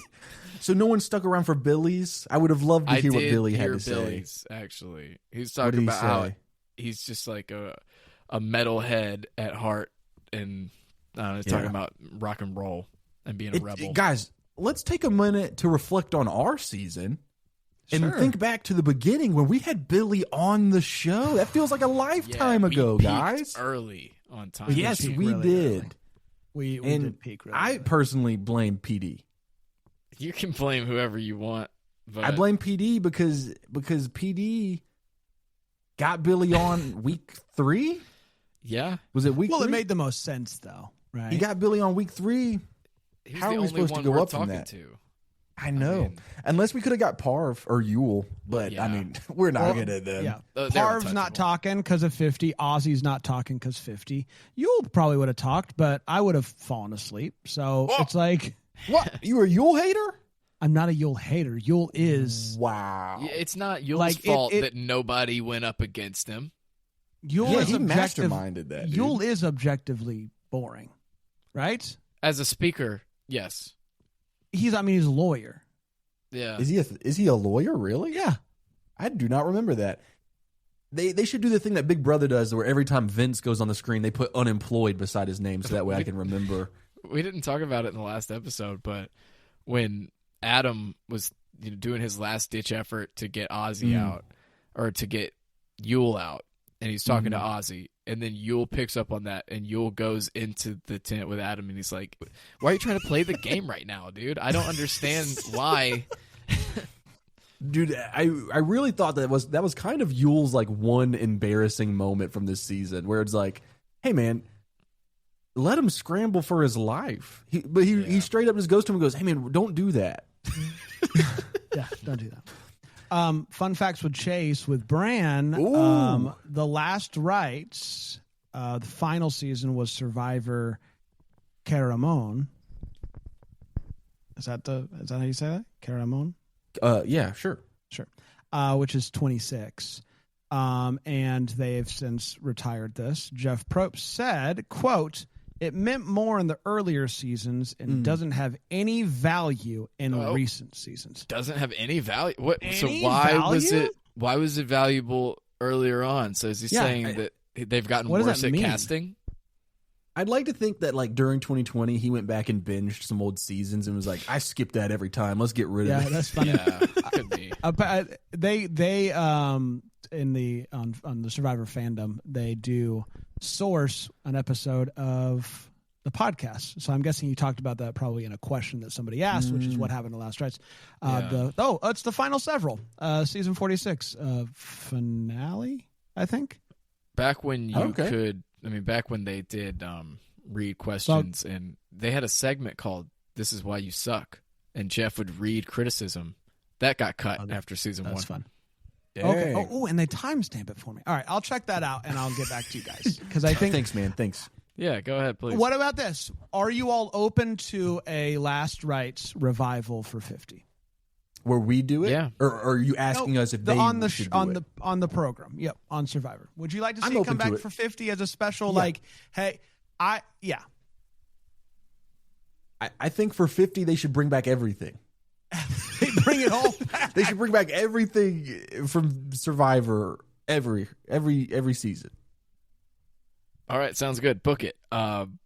So no one stuck around for Billy's? I would have loved to I hear what did Billy had hear to say. Billy's, actually. He was What talking did he about how say? he's just like a metalhead at heart, and he's talking about rock and roll and being a rebel. Guys, let's take a minute to reflect on our season and Sure. think back to the beginning when we had Billy on the show. That feels like a lifetime we ago, peaked guys. early on time. Yes, peaked we really did. early. We And did peak really I early. personally blame PD. You can blame whoever you want, but I blame PD because PD got Billy on week 3. yeah, Was it week Well, 3? it made the most sense though, right? He got Billy on week 3. he was How the are we only supposed to one go we're up from talking that? to. I know. mean- Unless we could have got Parv or Yule, but Yeah. I mean, we're not Well, going to them. Yeah. They're Parv's not untouchable. talking because of 50. Ozzy's not talking because 50. You probably would have talked, but I would have fallen asleep. So it's like, What? You a Yule hater? I'm not a Yule hater. Yule is Wow. Yeah, it's not Yule's Like, fault it- that nobody went up against him. Yule Yeah, is he objective. masterminded that. Dude. Yule is objectively boring, right? As a speaker, yes. He's a lawyer. Yeah. Is he a lawyer? Really? Yeah. I do not remember that. They should do the thing that Big Brother does, where every time Vince goes on the screen, they put unemployed beside his name, so that way I can remember. We didn't talk about it in the last episode, but when Adam was doing his last ditch effort to get Ozzy out, or to get Yule out, and he's talking to Ozzy, and then Yule picks up on that, and Yule goes into the tent with Adam, and he's like, "Why are you trying to play the game right now, dude? I don't understand why." Dude, I really thought that was kind of Yule's like one embarrassing moment from this season, where it's like, hey man, let him scramble for his life. He straight up just goes to him and goes, hey man, don't do that. Yeah, don't do that. Fun facts with Chase with Bran. Ooh. The last rights, the final season was Survivor Caramon. Is that how you say that? Caramon? Yeah, sure. Sure. Which is 26. And they have since retired this. Jeff Probst said, quote, "It meant more in the earlier seasons and doesn't have any value in recent seasons." Doesn't have any value. What? So Any why was value? it? Why was it valuable earlier on? So is he Yeah, saying that they've gotten what does worse that at mean? casting? I'd like to think that like during 2020, he went back and binged some old seasons and was like, I skip that every time. Let's get rid of Yeah, it. that's funny. Yeah, could be. They in the on the Survivor fandom, they do source an episode of the podcast. So I'm guessing you talked about that probably in a question that somebody asked, which is what happened to Last Rights. It's the final several, season 46 finale, I think. Back when you could, back when they did read questions, and they had a segment called "This Is Why You Suck," and Jeff would read criticism. That got cut after season 1. That's fun. Dang. Okay. Oh, and they timestamp it for me. All right, I'll check that out and I'll get back to you guys because I think. Thanks, man. Thanks. Yeah, go ahead, please. What about this? Are you all open to a Last Rights revival for 50? Where we do it? Yeah. Or are you asking us if they on the should do it? on the program? Yep, on Survivor. Would you like to see I'm it open come to back it. for 50 as a special? Yeah. Like, hey, I think for 50 they should bring back everything. they bring it all back. They should bring back everything from Survivor every season. All right, sounds good. Book it. I'm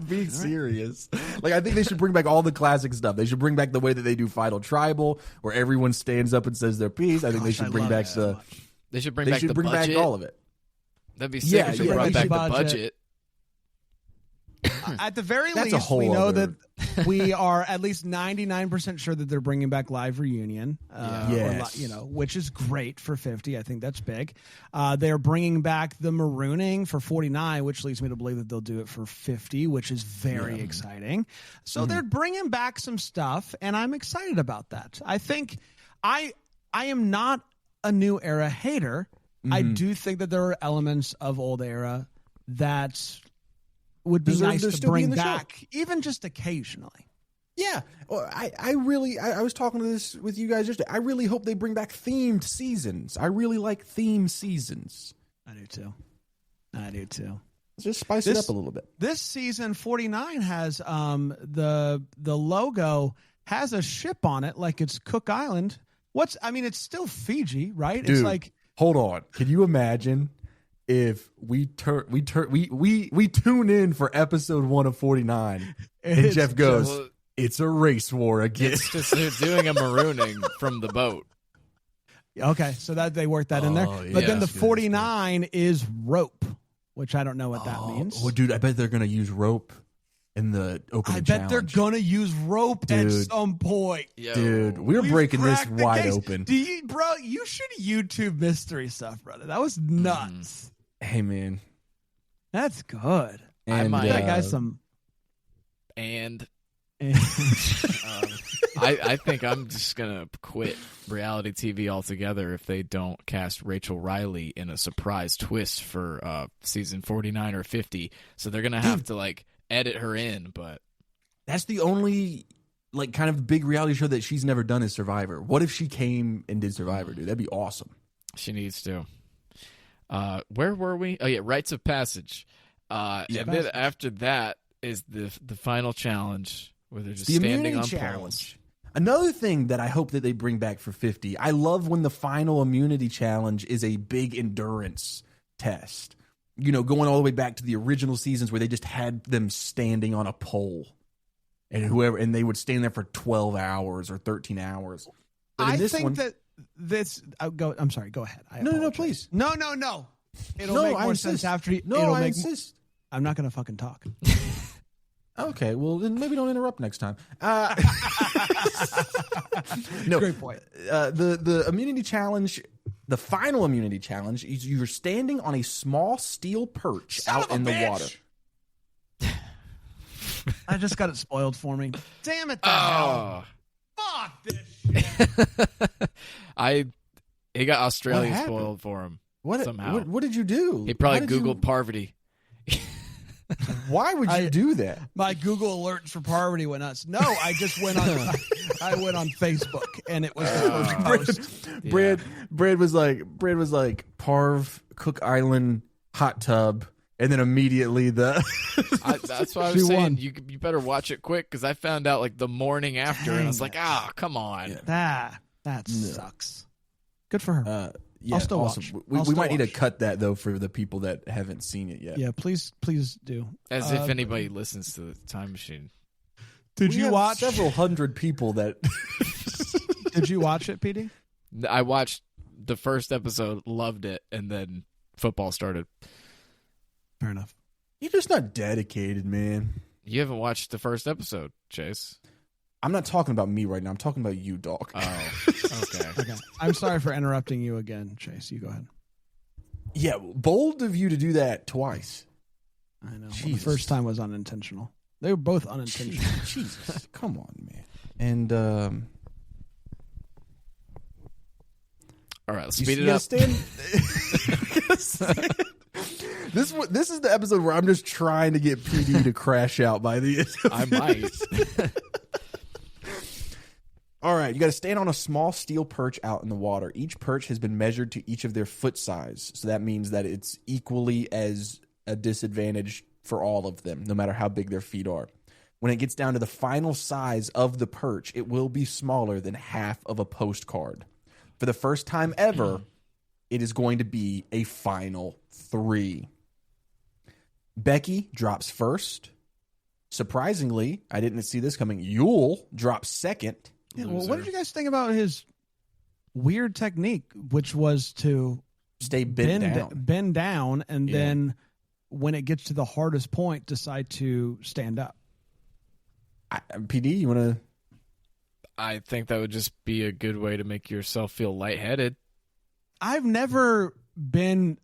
being serious. Like, I think they should bring back all the classic stuff. They should bring back the way that they do Final Tribal, where everyone stands up and says their piece. I think they should bring back the. They should bring They back should the bring budget. back all of it. That'd be sick if they brought back the budget. At the very That's a least, whole we know other- that we are at least 99% sure that they're bringing back Live Reunion, Yes. which is great for 50. I think that's big. They're bringing back the Marooning for 49, which leads me to believe that they'll do it for 50, which is very exciting. So they're bringing back some stuff, and I'm excited about that. I think I am not a new era hater. I do think that there are elements of old era that would be nice to bring back, even just occasionally. Yeah. Well, I was talking to this with you guys yesterday. I really hope they bring back themed seasons. I really like theme seasons. I do too. Just spice it up a little bit. This season 49 has the logo has a ship on it, like it's Cook Island. It's still Fiji, right? Dude, it's like, hold on. Can you imagine if we tune in for episode 1 of 49 and Jeff goes, it's a race war again. It's just they're doing a marooning from the boat. okay, so that they worked that in there. But then the yes, 49 is rope, which I don't know what that means. Oh, dude, I bet they're going to use rope in the opening I bet they're challenge. going to use rope at Dude. some point. Yo. Dude, we're We've breaking this cracked the wide case. open. You should YouTube mystery stuff, brother. That was nuts. Hey, man. That's good. And, might- That guy's some. And I think I'm just gonna quit reality TV altogether if they don't cast Rachel Riley in a surprise twist for season 49 or 50. So they're gonna have to like edit her in, but that's the only like kind of big reality show that she's never done is Survivor. What if she came and did Survivor, dude? That'd be awesome. she needs to. Where were we? Oh yeah, Rites of Passage. And then after that is the final challenge where they're just The standing immunity on challenge. poles. Another thing that I hope that they bring back for 50, I love when the final immunity challenge is a big endurance test. You know, going all the way back to the original seasons where they just had them standing on a pole. And they would stand there for 12 hours or 13 hours. But in I this think one, that this. I'm sorry. Go ahead. I No, apologize. please. No. It'll No, make I more insist. sense after. I insist. I'm not going to fucking talk. Okay, well then maybe don't interrupt next time. No, Great point. The immunity challenge, the final immunity challenge, is you're standing on a small steel perch out in the water. I just got it spoiled for me. Damn it! The hell. Fuck this shit. He got Australia What happened? spoiled for him. What somehow. What did you do? He probably How did Googled Parvati. Why would you do that? My Google alerts for Parvati went nuts. No, I just went on. I went on Facebook and it was the first post. Brad was like Parv, Cook Island, hot tub, and then immediately the. That's why I She was saying won. you better watch it quick because I found out like the morning after and I was like, come on. That sucks. Good for her. Yeah, I'll still awesome. watch. We I'll still might need to watch. cut that though for the people that haven't seen it yet. Yeah, please do. As if anybody listens to the Time Machine. Did We you have watch? several hundred people that. Did you watch it, PD? I watched the first episode, loved it, and then football started. Fair enough. You're just not dedicated, man. You haven't watched the first episode, Chase. I'm not talking about me right now. I'm talking about you, dog. Oh, okay. Okay. I'm sorry for interrupting you again, Chase. You go ahead. Yeah, bold of you to do that twice. I know. Well, the Jesus. first time was unintentional. They were both unintentional. Jesus, come on, man. And All right, let's speed it gotta up. This is the episode where I'm just trying to get PD to crash out by the end. I might. All right, you got to stand on a small steel perch out in the water. Each perch has been measured to each of their foot size. So that means that it's equally as a disadvantage for all of them, no matter how big their feet are. When it gets down to the final size of the perch, it will be smaller than half of a postcard. For the first time ever, it is going to be a final 3. Becky drops first. Surprisingly, I didn't see this coming. Yule drops second. Yeah, well, what did you guys think about his weird technique, which was to Stay bent bend down, and Yeah. then when it gets to the hardest point, decide to stand up? PD, you want to? I think that would just be a good way to make yourself feel lightheaded. I've never bent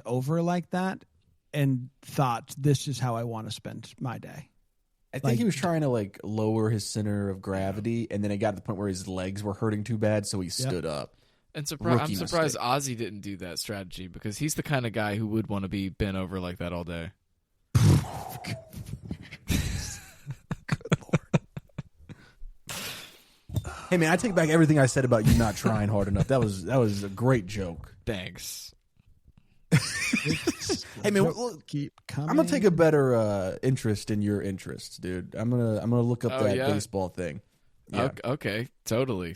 over like that and thought this is how I want to spend my day. I think Like- he was trying to lower his center of gravity, and then it got to the point where his legs were hurting too bad, so he stood up. And Rookie I'm surprised mistake. Ozzy didn't do that strategy because he's the kind of guy who would want to be bent over like that all day. Hey man, I take back everything I said about you not trying hard enough. That was a great joke. Thanks. Hey man, look, Keep coming. I'm gonna take a better interest in your interests, dude. I'm gonna look up Oh, that yeah? baseball thing. Yeah. Okay, totally.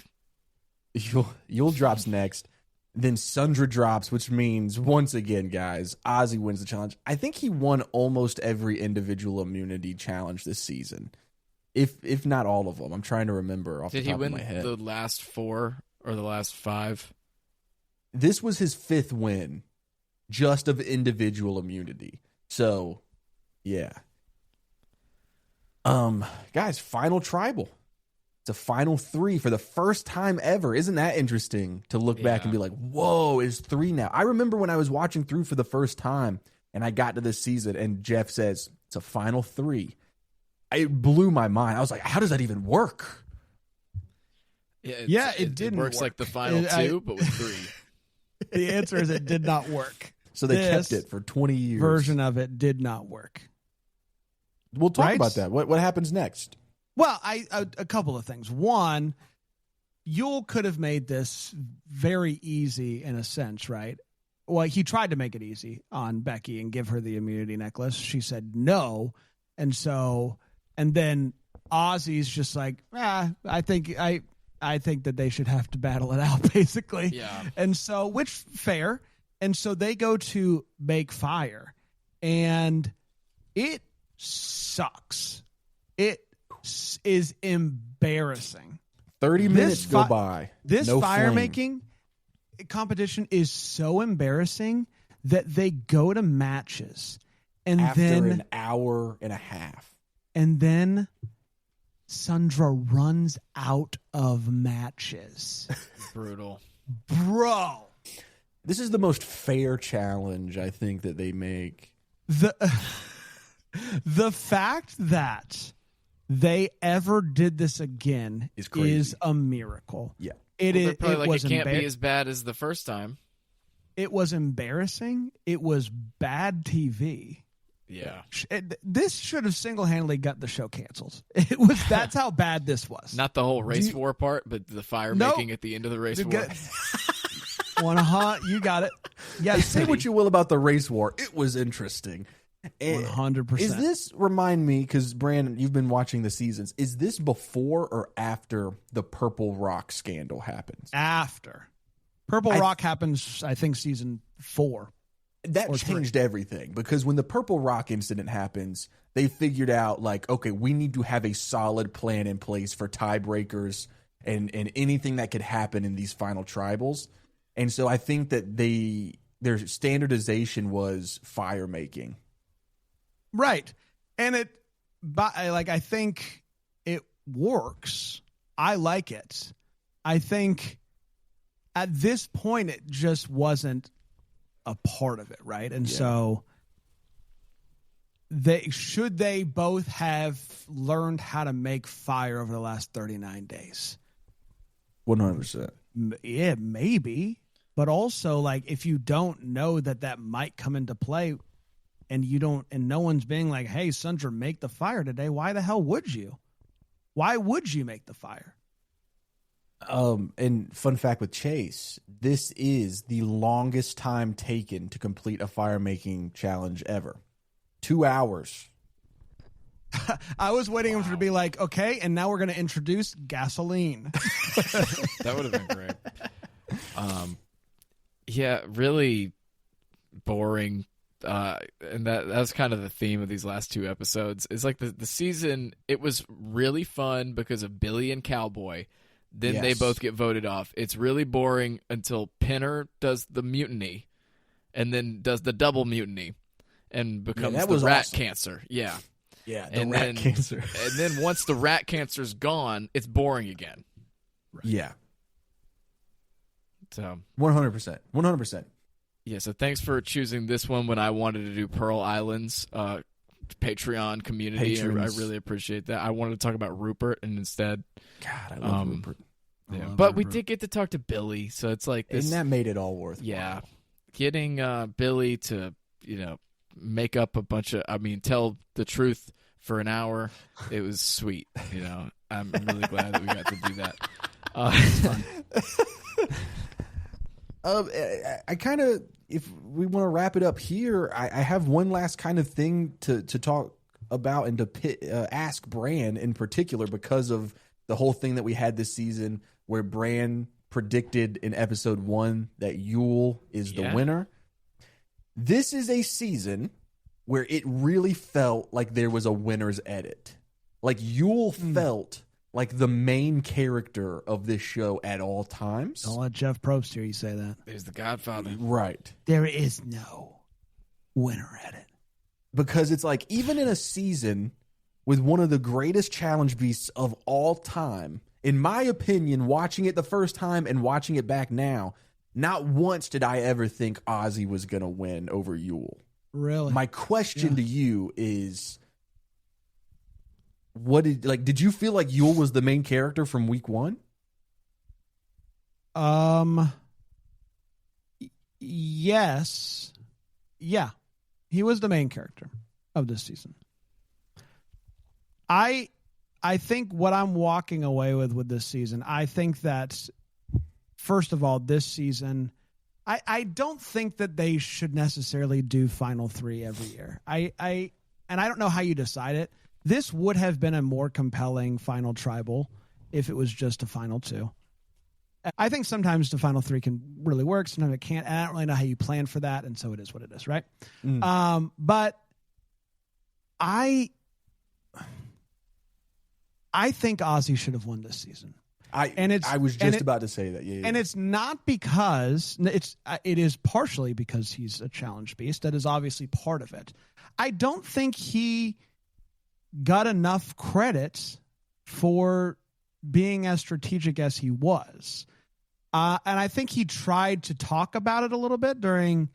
Yule drops next. Then Sundra drops, which means, once again, guys, Ozzy wins the challenge. I think he won almost every individual immunity challenge this season. If not all of them. I'm trying to remember off Did the he top win of my head. the last 4 or the last 5? This was his 5th win just of individual immunity. So, yeah. Guys, final tribal. It's a final 3 for the first time ever. Isn't that interesting to look back and be like, whoa, it's 3 now? I remember when I was watching through for the first time and I got to this season and Jeff says, it's a final 3. It blew my mind. I was like, how does that even work? It didn't works like the final 2, but with 3. The answer is it did not work. So they This kept it for 20 years. Version of it did not work. We'll talk Right? about that. What happens next? Well, a couple of things. One, Yule could have made this very easy in a sense, right? Well, he tried to make it easy on Becky and give her the immunity necklace. She said no, and then Ozzy's just like, I think that they should have to battle it out, basically. Yeah. And so, which fair. And so they go to make fire, and it sucks. It is embarrassing. 30 minutes go fi- by. This No fire flame. making competition is so embarrassing that they go to matches, and After then an hour and a half. Sundra runs out of matches. Brutal. Bro, This is the most fair challenge I think that they make. the fact that they ever did this again Is crazy. is a miracle. Yeah. They're probably was it can't embar- be as bad as the first time. it was embarrassing. It was bad TV. Yeah. This should have single-handedly got the show canceled. That's how bad this was. Not the whole race war part, but the fire Nope. making at the end of the race You war. You got it. Yes, Say what you will about the race war. It was interesting. 100%. Is this, remind me, because Brandon, you've been watching the seasons, is this before or after the Purple Rock scandal happens? After Purple Rock happens, I think season 4. That Or changed everything, because when the Purple Rock incident happens, they figured out, like, okay, we need to have a solid plan in place for tiebreakers and anything that could happen in these final tribals. And so I think that they their standardization was fire making. Right. And I think it works. I like it. I think at this point it just wasn't a part of it, right? And so they both have learned how to make fire over the last 39 days. 100%. Yeah, maybe. But also, like, if you don't know that might come into play, and no one's being like, "Hey, Sandra, make the fire today." Why the hell would you? Why would you make the fire? And fun fact with Chase, this is the longest time taken to complete a fire making challenge ever. 2 hours. I was waiting for him to be like, okay, and now we're going to introduce gasoline. That would have been great. Yeah, really boring. And that's kind of the theme of these last 2 episodes. It's like the season, it was really fun because of Billy and Cowboy. Then they both get voted off. It's really boring until Pinner does the mutiny and then does the double mutiny and becomes the rat cancer. Yeah. Yeah, the rat cancer. And then once the rat cancer's gone, it's boring again. Right. Yeah. So 100%. 100%. Yeah, so thanks for choosing this one when I wanted to do Pearl Islands. Patreon community. I really appreciate that. I wanted to talk about Rupert, and instead, God, I love Rupert. Yeah. But we did get to talk to Billy, so it's like this, and that made it all worthwhile. Yeah, getting Billy to make up a bunch of, tell the truth for an hour. It was sweet. I'm really glad that we got to do that. I kind of, if we want to wrap it up here, I have one last kind of thing to talk about and to ask Bran in particular, because of the whole thing that we had this season where Bran predicted in episode 1 that Yule is the winner. This is a season where it really felt like there was a winner's edit. Like Yule felt like the main character of this show at all times. Don't let Jeff Probst hear you say that. There's the Godfather. Right. There is no winner edit. Because it's like, even in a season with one of the greatest challenge beasts of all time, in my opinion, watching it the first time and watching it back now, not once did I ever think Ozzy was going to win over Yule. Really? My question to you is, did you feel like Yule was the main character from week 1? Yes. Yeah. He was the main character of this season. I think what I'm walking away with this season, I think that, first of all, this season, I don't think that they should necessarily do Final 3 every year. And I don't know how you decide it. This would have been a more compelling Final Tribal if it was just a Final 2. I think sometimes the Final 3 can really work. Sometimes it can't. And I don't really know how you plan for that. And so it is what it is, right? But I think Ozzy should have won this season. I was just about to say that. Yeah. And it's not because it is partially because he's a challenge beast. That is obviously part of it. I don't think he got enough credit for being as strategic as he was. And I think he tried to talk about it a little bit during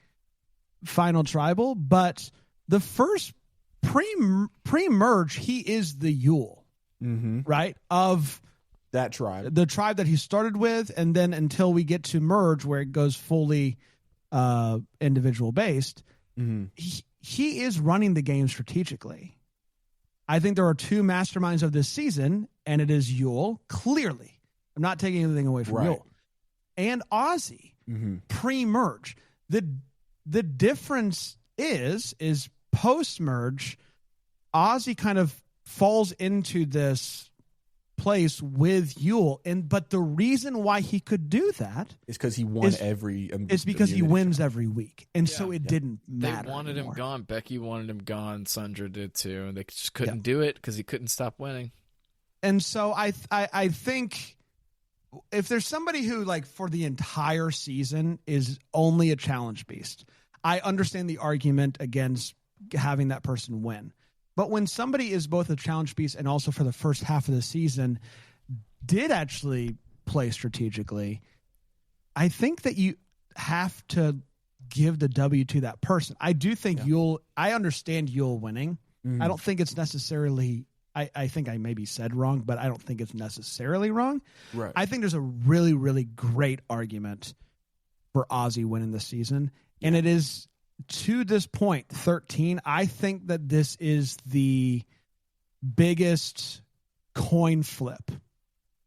Final Tribal, but the first pre-merge, he is the Yule, right? Of that tribe. The tribe that he started with, and then until we get to merge where it goes fully individual based, he is running the game strategically. I think there are 2 masterminds of this season, and it is Yule, clearly. I'm not taking anything away from Yule. And Ozzy, pre-merge. The difference is post-merge, Ozzy kind of falls into this place with Yule, but the reason why he could do that is because he won it's because he wins every week, and so it didn't matter. They wanted anymore. him gone. Becky wanted him gone. Sandra did too, and they just couldn't do it because he couldn't stop winning. And so I think if there's somebody who like for the entire season is only a challenge beast, I understand the argument against having that person win. But when somebody is both a challenge beast and also for the first half of the season did actually play strategically, I think that you have to give the W to that person. I do think I understand Yule winning. I don't think it's necessarily, I think I maybe said wrong, but I don't think it's necessarily wrong. Right. I think there's a really, really great argument for Ozzy winning the season. And it is, to this point, 13. I think that this is the biggest coin flip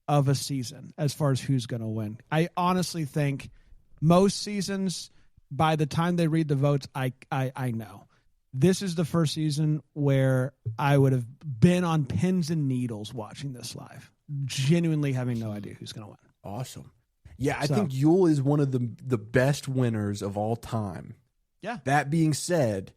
of a season as far as who's going to win. I honestly think most seasons, by the time they read the votes, I know. This is the first season where I would have been on pins and needles watching this live, genuinely having no idea who's going to win. Awesome. Yeah, I think Yule is one of the best winners of all time. Yeah. That being said,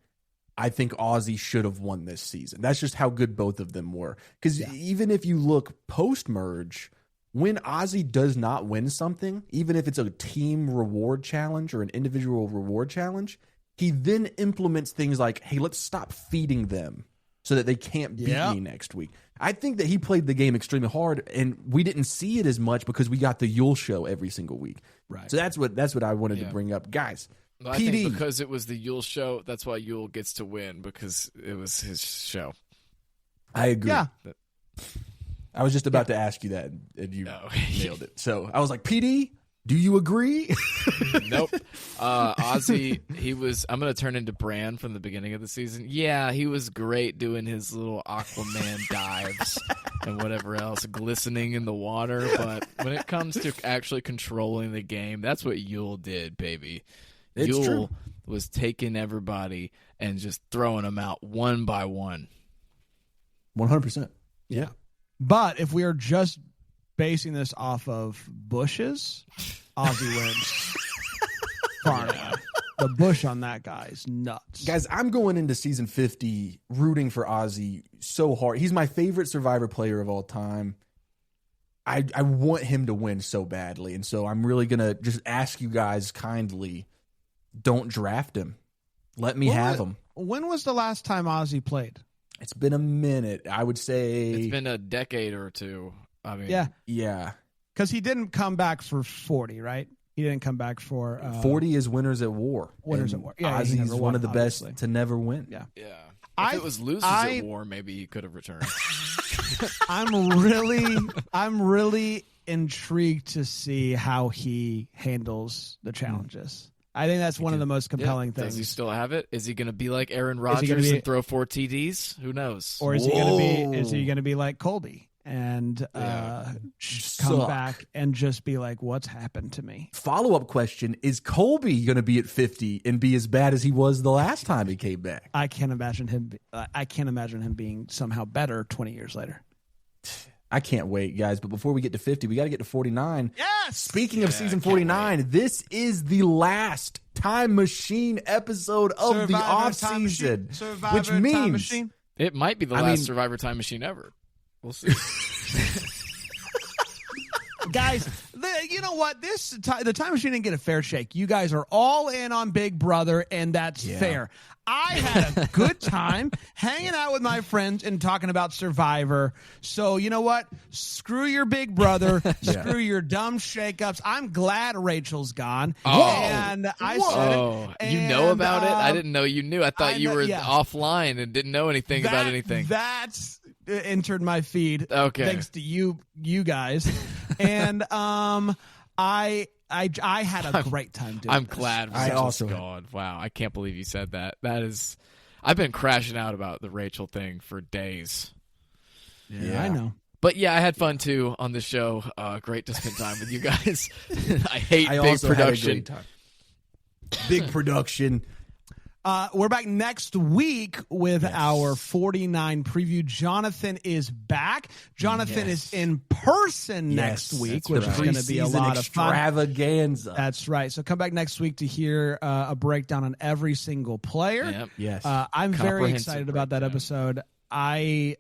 I think Ozzy should have won this season. That's just how good both of them were. Because even if you look post-merge, when Ozzy does not win something, even if it's a team reward challenge or an individual reward challenge, he then implements things like, hey, let's stop feeding them so that they can't beat me next week. I think that he played the game extremely hard, and we didn't see it as much because we got the Yule show every single week. Right. So that's what I wanted to bring up. Guys, I PD. think because it was the Yule show, that's why Yule gets to win, because it was his show. I agree. Yeah. I was just about to ask you that, and you nailed it. So I was like, PD, do you agree? Nope. Ozzy, I'm going to turn into Bran from the beginning of the season. Yeah, he was great doing his little Aquaman dives and whatever else, glistening in the water. But when it comes to actually controlling the game, that's what Yule did, baby. Yule was taking everybody and just throwing them out one by one. 100%. Yeah. But if we are just basing this off of bushes, Ozzy wins. Far and away. The bush on that guy is nuts. Guys, I'm going into season 50 rooting for Ozzy so hard. He's my favorite Survivor player of all time. I want him to win so badly. And so I'm really going to just ask you guys kindly, don't draft him. Let me have him. When was the last time Ozzy played? It's been a minute. I would say it's been a decade or two. I mean, yeah. Because he didn't come back for 40, right? He didn't come back for 40 is Winners at War. Winners at War. Yeah, Ozzy's one of the best to never win. Yeah. If it was Losers at War, maybe he could have returned. I'm really intrigued to see how he handles the challenges. I think that's one of the most compelling things. Does he still have it? Is he going to be like Aaron Rodgers and throw 4 TDs? Who knows? Or is he going to be like Colby and come back and just be like, what's happened to me? Follow-up question, is Colby going to be at 50 and be as bad as he was the last time he came back? I can't imagine him being somehow better 20 years later. I can't wait, guys. But before we get to 50, we got to get to 49. Yes! Speaking of season 49, this is the last Time Machine episode of the off-season. Which means it might be the last Survivor Time Machine ever. We'll see. Guys, you know what? The Time Machine didn't get a fair shake. You guys are all in on Big Brother, and that's fair. I had a good time hanging out with my friends and talking about Survivor. So, you know what? Screw your Big Brother. Screw your dumb shakeups. I'm glad Rachel's gone. And I said it. You know about it? I didn't know you knew. I thought you were offline and didn't know anything about anything. That's entered my feed. Okay. Thanks to you guys. And I had a great time doing I'm this. glad Rachel's gone. Wow, I can't believe you said that. I've been crashing out about the Rachel thing for days. Yeah, I know. But yeah, I had fun too on the show. Great to spend time with you guys. I hate big production. Big production. We're back next week with our 49 preview. Jonathan is back. Jonathan is in person next week, which is going to be a lot of fun. Extravaganza. That's right. So come back next week to hear a breakdown on every single player. Yes. I'm very excited about that episode. I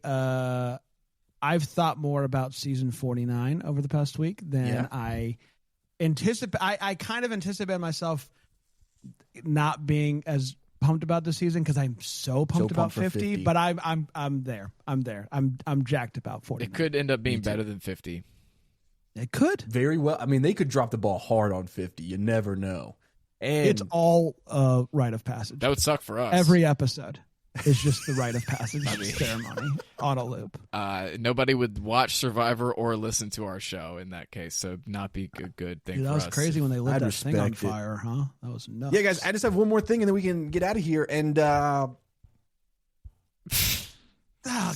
I've thought more about season 49 over the past week than I anticipate. I kind of anticipate myself not being as pumped about the season because I'm so pumped about 50, but I'm there. I'm jacked about 49. It could end up being better than 50. It could very well. I mean, they could drop the ball hard on 50. You never know. And it's all rite of passage. That would suck for us. Every episode is just the rite of passage ceremony on a loop. Nobody would watch Survivor or listen to our show in that case, so not be a good thing. Dude, that for was us. Crazy when they lit I'd that thing on respect it. fire, huh? That was nuts. Yeah, guys, I just have one more thing, and then we can get out of here. And oh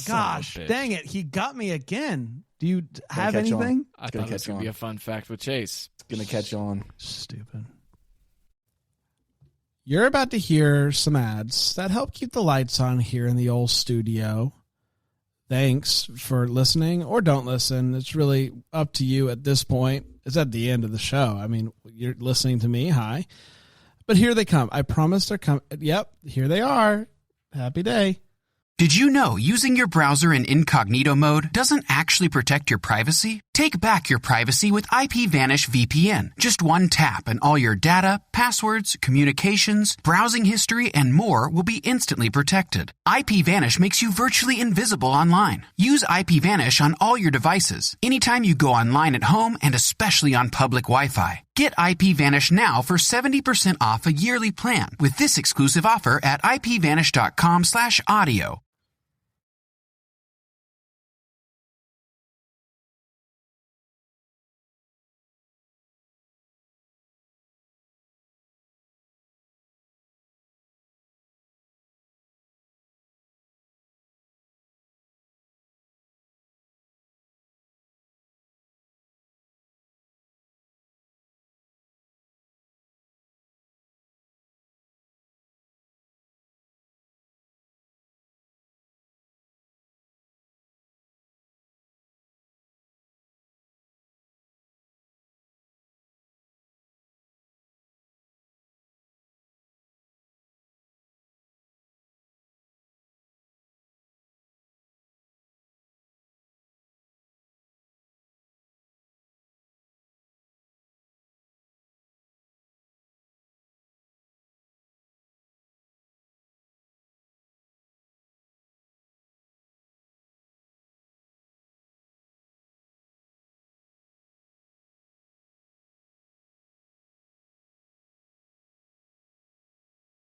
gosh, bitch. dang it, he got me again. Do you have catch on. anything? I thought it was going to be a fun fact with Chase. it's going to catch on. Stupid. You're about to hear some ads that help keep the lights on here in the old studio. Thanks for listening or don't listen. It's really up to you at this point. It's at the end of the show. I mean, you're listening to me. Hi. But here they come. I promise they're coming. Yep, here they are. Happy day. Did you know using your browser in incognito mode doesn't actually protect your privacy? Take back your privacy with IPVanish VPN. Just one tap and all your data, passwords, communications, browsing history, and more will be instantly protected. IPVanish makes you virtually invisible online. Use IPVanish on all your devices, anytime you go online at home and especially on public Wi-Fi. Get IPVanish now for 70% off a yearly plan with this exclusive offer at IPVanish.com/audio.